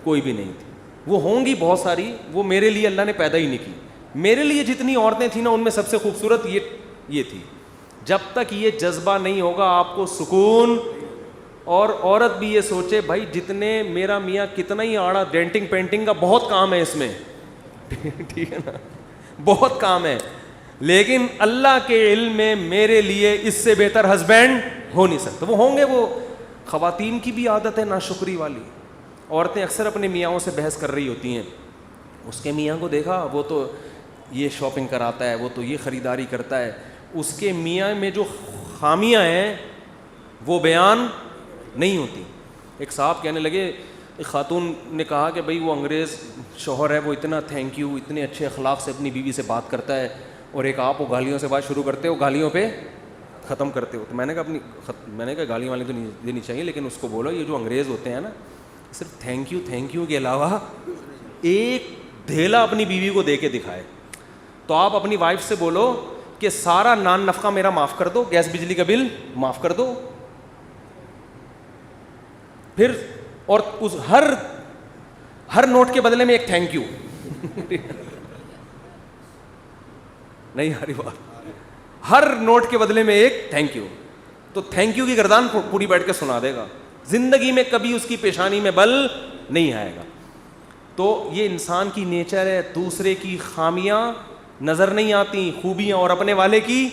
کوئی بھی نہیں تھی. وہ ہوں گی بہت ساری, وہ میرے لیے اللہ نے پیدا ہی نہیں کی. میرے لیے جتنی عورتیں تھیں نا ان میں سب سے خوبصورت یہ تھی. جب تک یہ جذبہ نہیں ہوگا آپ کو سکون. اور عورت بھی یہ سوچے بھائی جتنے میرا میاں کتنا ہی آڑا, ڈینٹنگ پینٹنگ کا بہت کام ہے اس میں, ٹھیک ہے نا, بہت کام ہے, لیکن اللہ کے علم میں میرے لیے اس سے بہتر ہسبینڈ ہو نہیں سکتا. وہ ہوں گے, وہ خواتین کی بھی عادت ہے ناشکری والی. عورتیں اکثر اپنے میاں سے بحث کر رہی ہوتی ہیں, اس کے میاں کو دیکھا وہ تو یہ شاپنگ کراتا ہے, وہ تو یہ خریداری کرتا ہے. اس کے میاں میں جو خامیاں ہیں وہ بیان نہیں ہوتی. ایک صاحب کہنے لگے, ایک خاتون نے کہا کہ بھئی وہ انگریز شوہر ہے, وہ اتنا تھینک یو, اتنے اچھے اخلاق سے اپنی بیوی سے بات کرتا ہے, اور ایک آپ وہ گالیوں سے بات شروع کرتے ہو, گالیوں پہ ختم کرتے ہو. تو میں نے کہا گالیاں والی تو نہیں دینی چاہیے, لیکن اس کو بولو یہ جو انگریز ہوتے ہیں نا, صرف تھینک یو کے علاوہ ایک دھیلا اپنی بیوی کو دے کے دکھائے. تو آپ اپنی وائف سے بولو کہ سارا نان نفقہ میرا معاف کر دو, گیس بجلی کا بل معاف کر دو, پھر اور اس ہر نوٹ کے بدلے میں ایک تھینک یو. نہیں آ رہی بات, ہر نوٹ کے بدلے میں ایک تھینک یو. تو تھینک یو کی گردان پوری بیٹھ کے سنا دے گا, زندگی میں کبھی اس کی پیشانی میں بل نہیں آئے گا. تو یہ انسان کی نیچر ہے, دوسرے کی خامیاں نظر نہیں آتی, خوبیاں, اور اپنے والے کی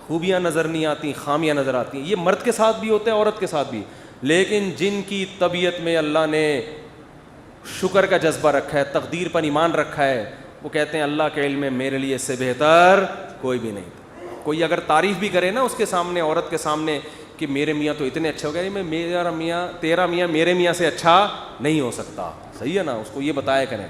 خوبیاں نظر نہیں آتی, خامیاں نظر آتی ہیں. یہ مرد کے ساتھ بھی ہوتا ہے, عورت کے ساتھ بھی. لیکن جن کی طبیعت میں اللہ نے شکر کا جذبہ رکھا ہے, تقدیر پر ایمان رکھا ہے, وہ کہتے ہیں اللہ کے علم میں میرے لیے اس سے بہتر کوئی بھی نہیں. کوئی اگر تعریف بھی کرے نا اس کے سامنے, عورت کے سامنے, کہ میرے میاں تو اتنے اچھے ہو گئے, تیرا میاں میرے میاں سے اچھا نہیں ہو سکتا, صحیح ہے نا, اس کو یہ بتایا کریں.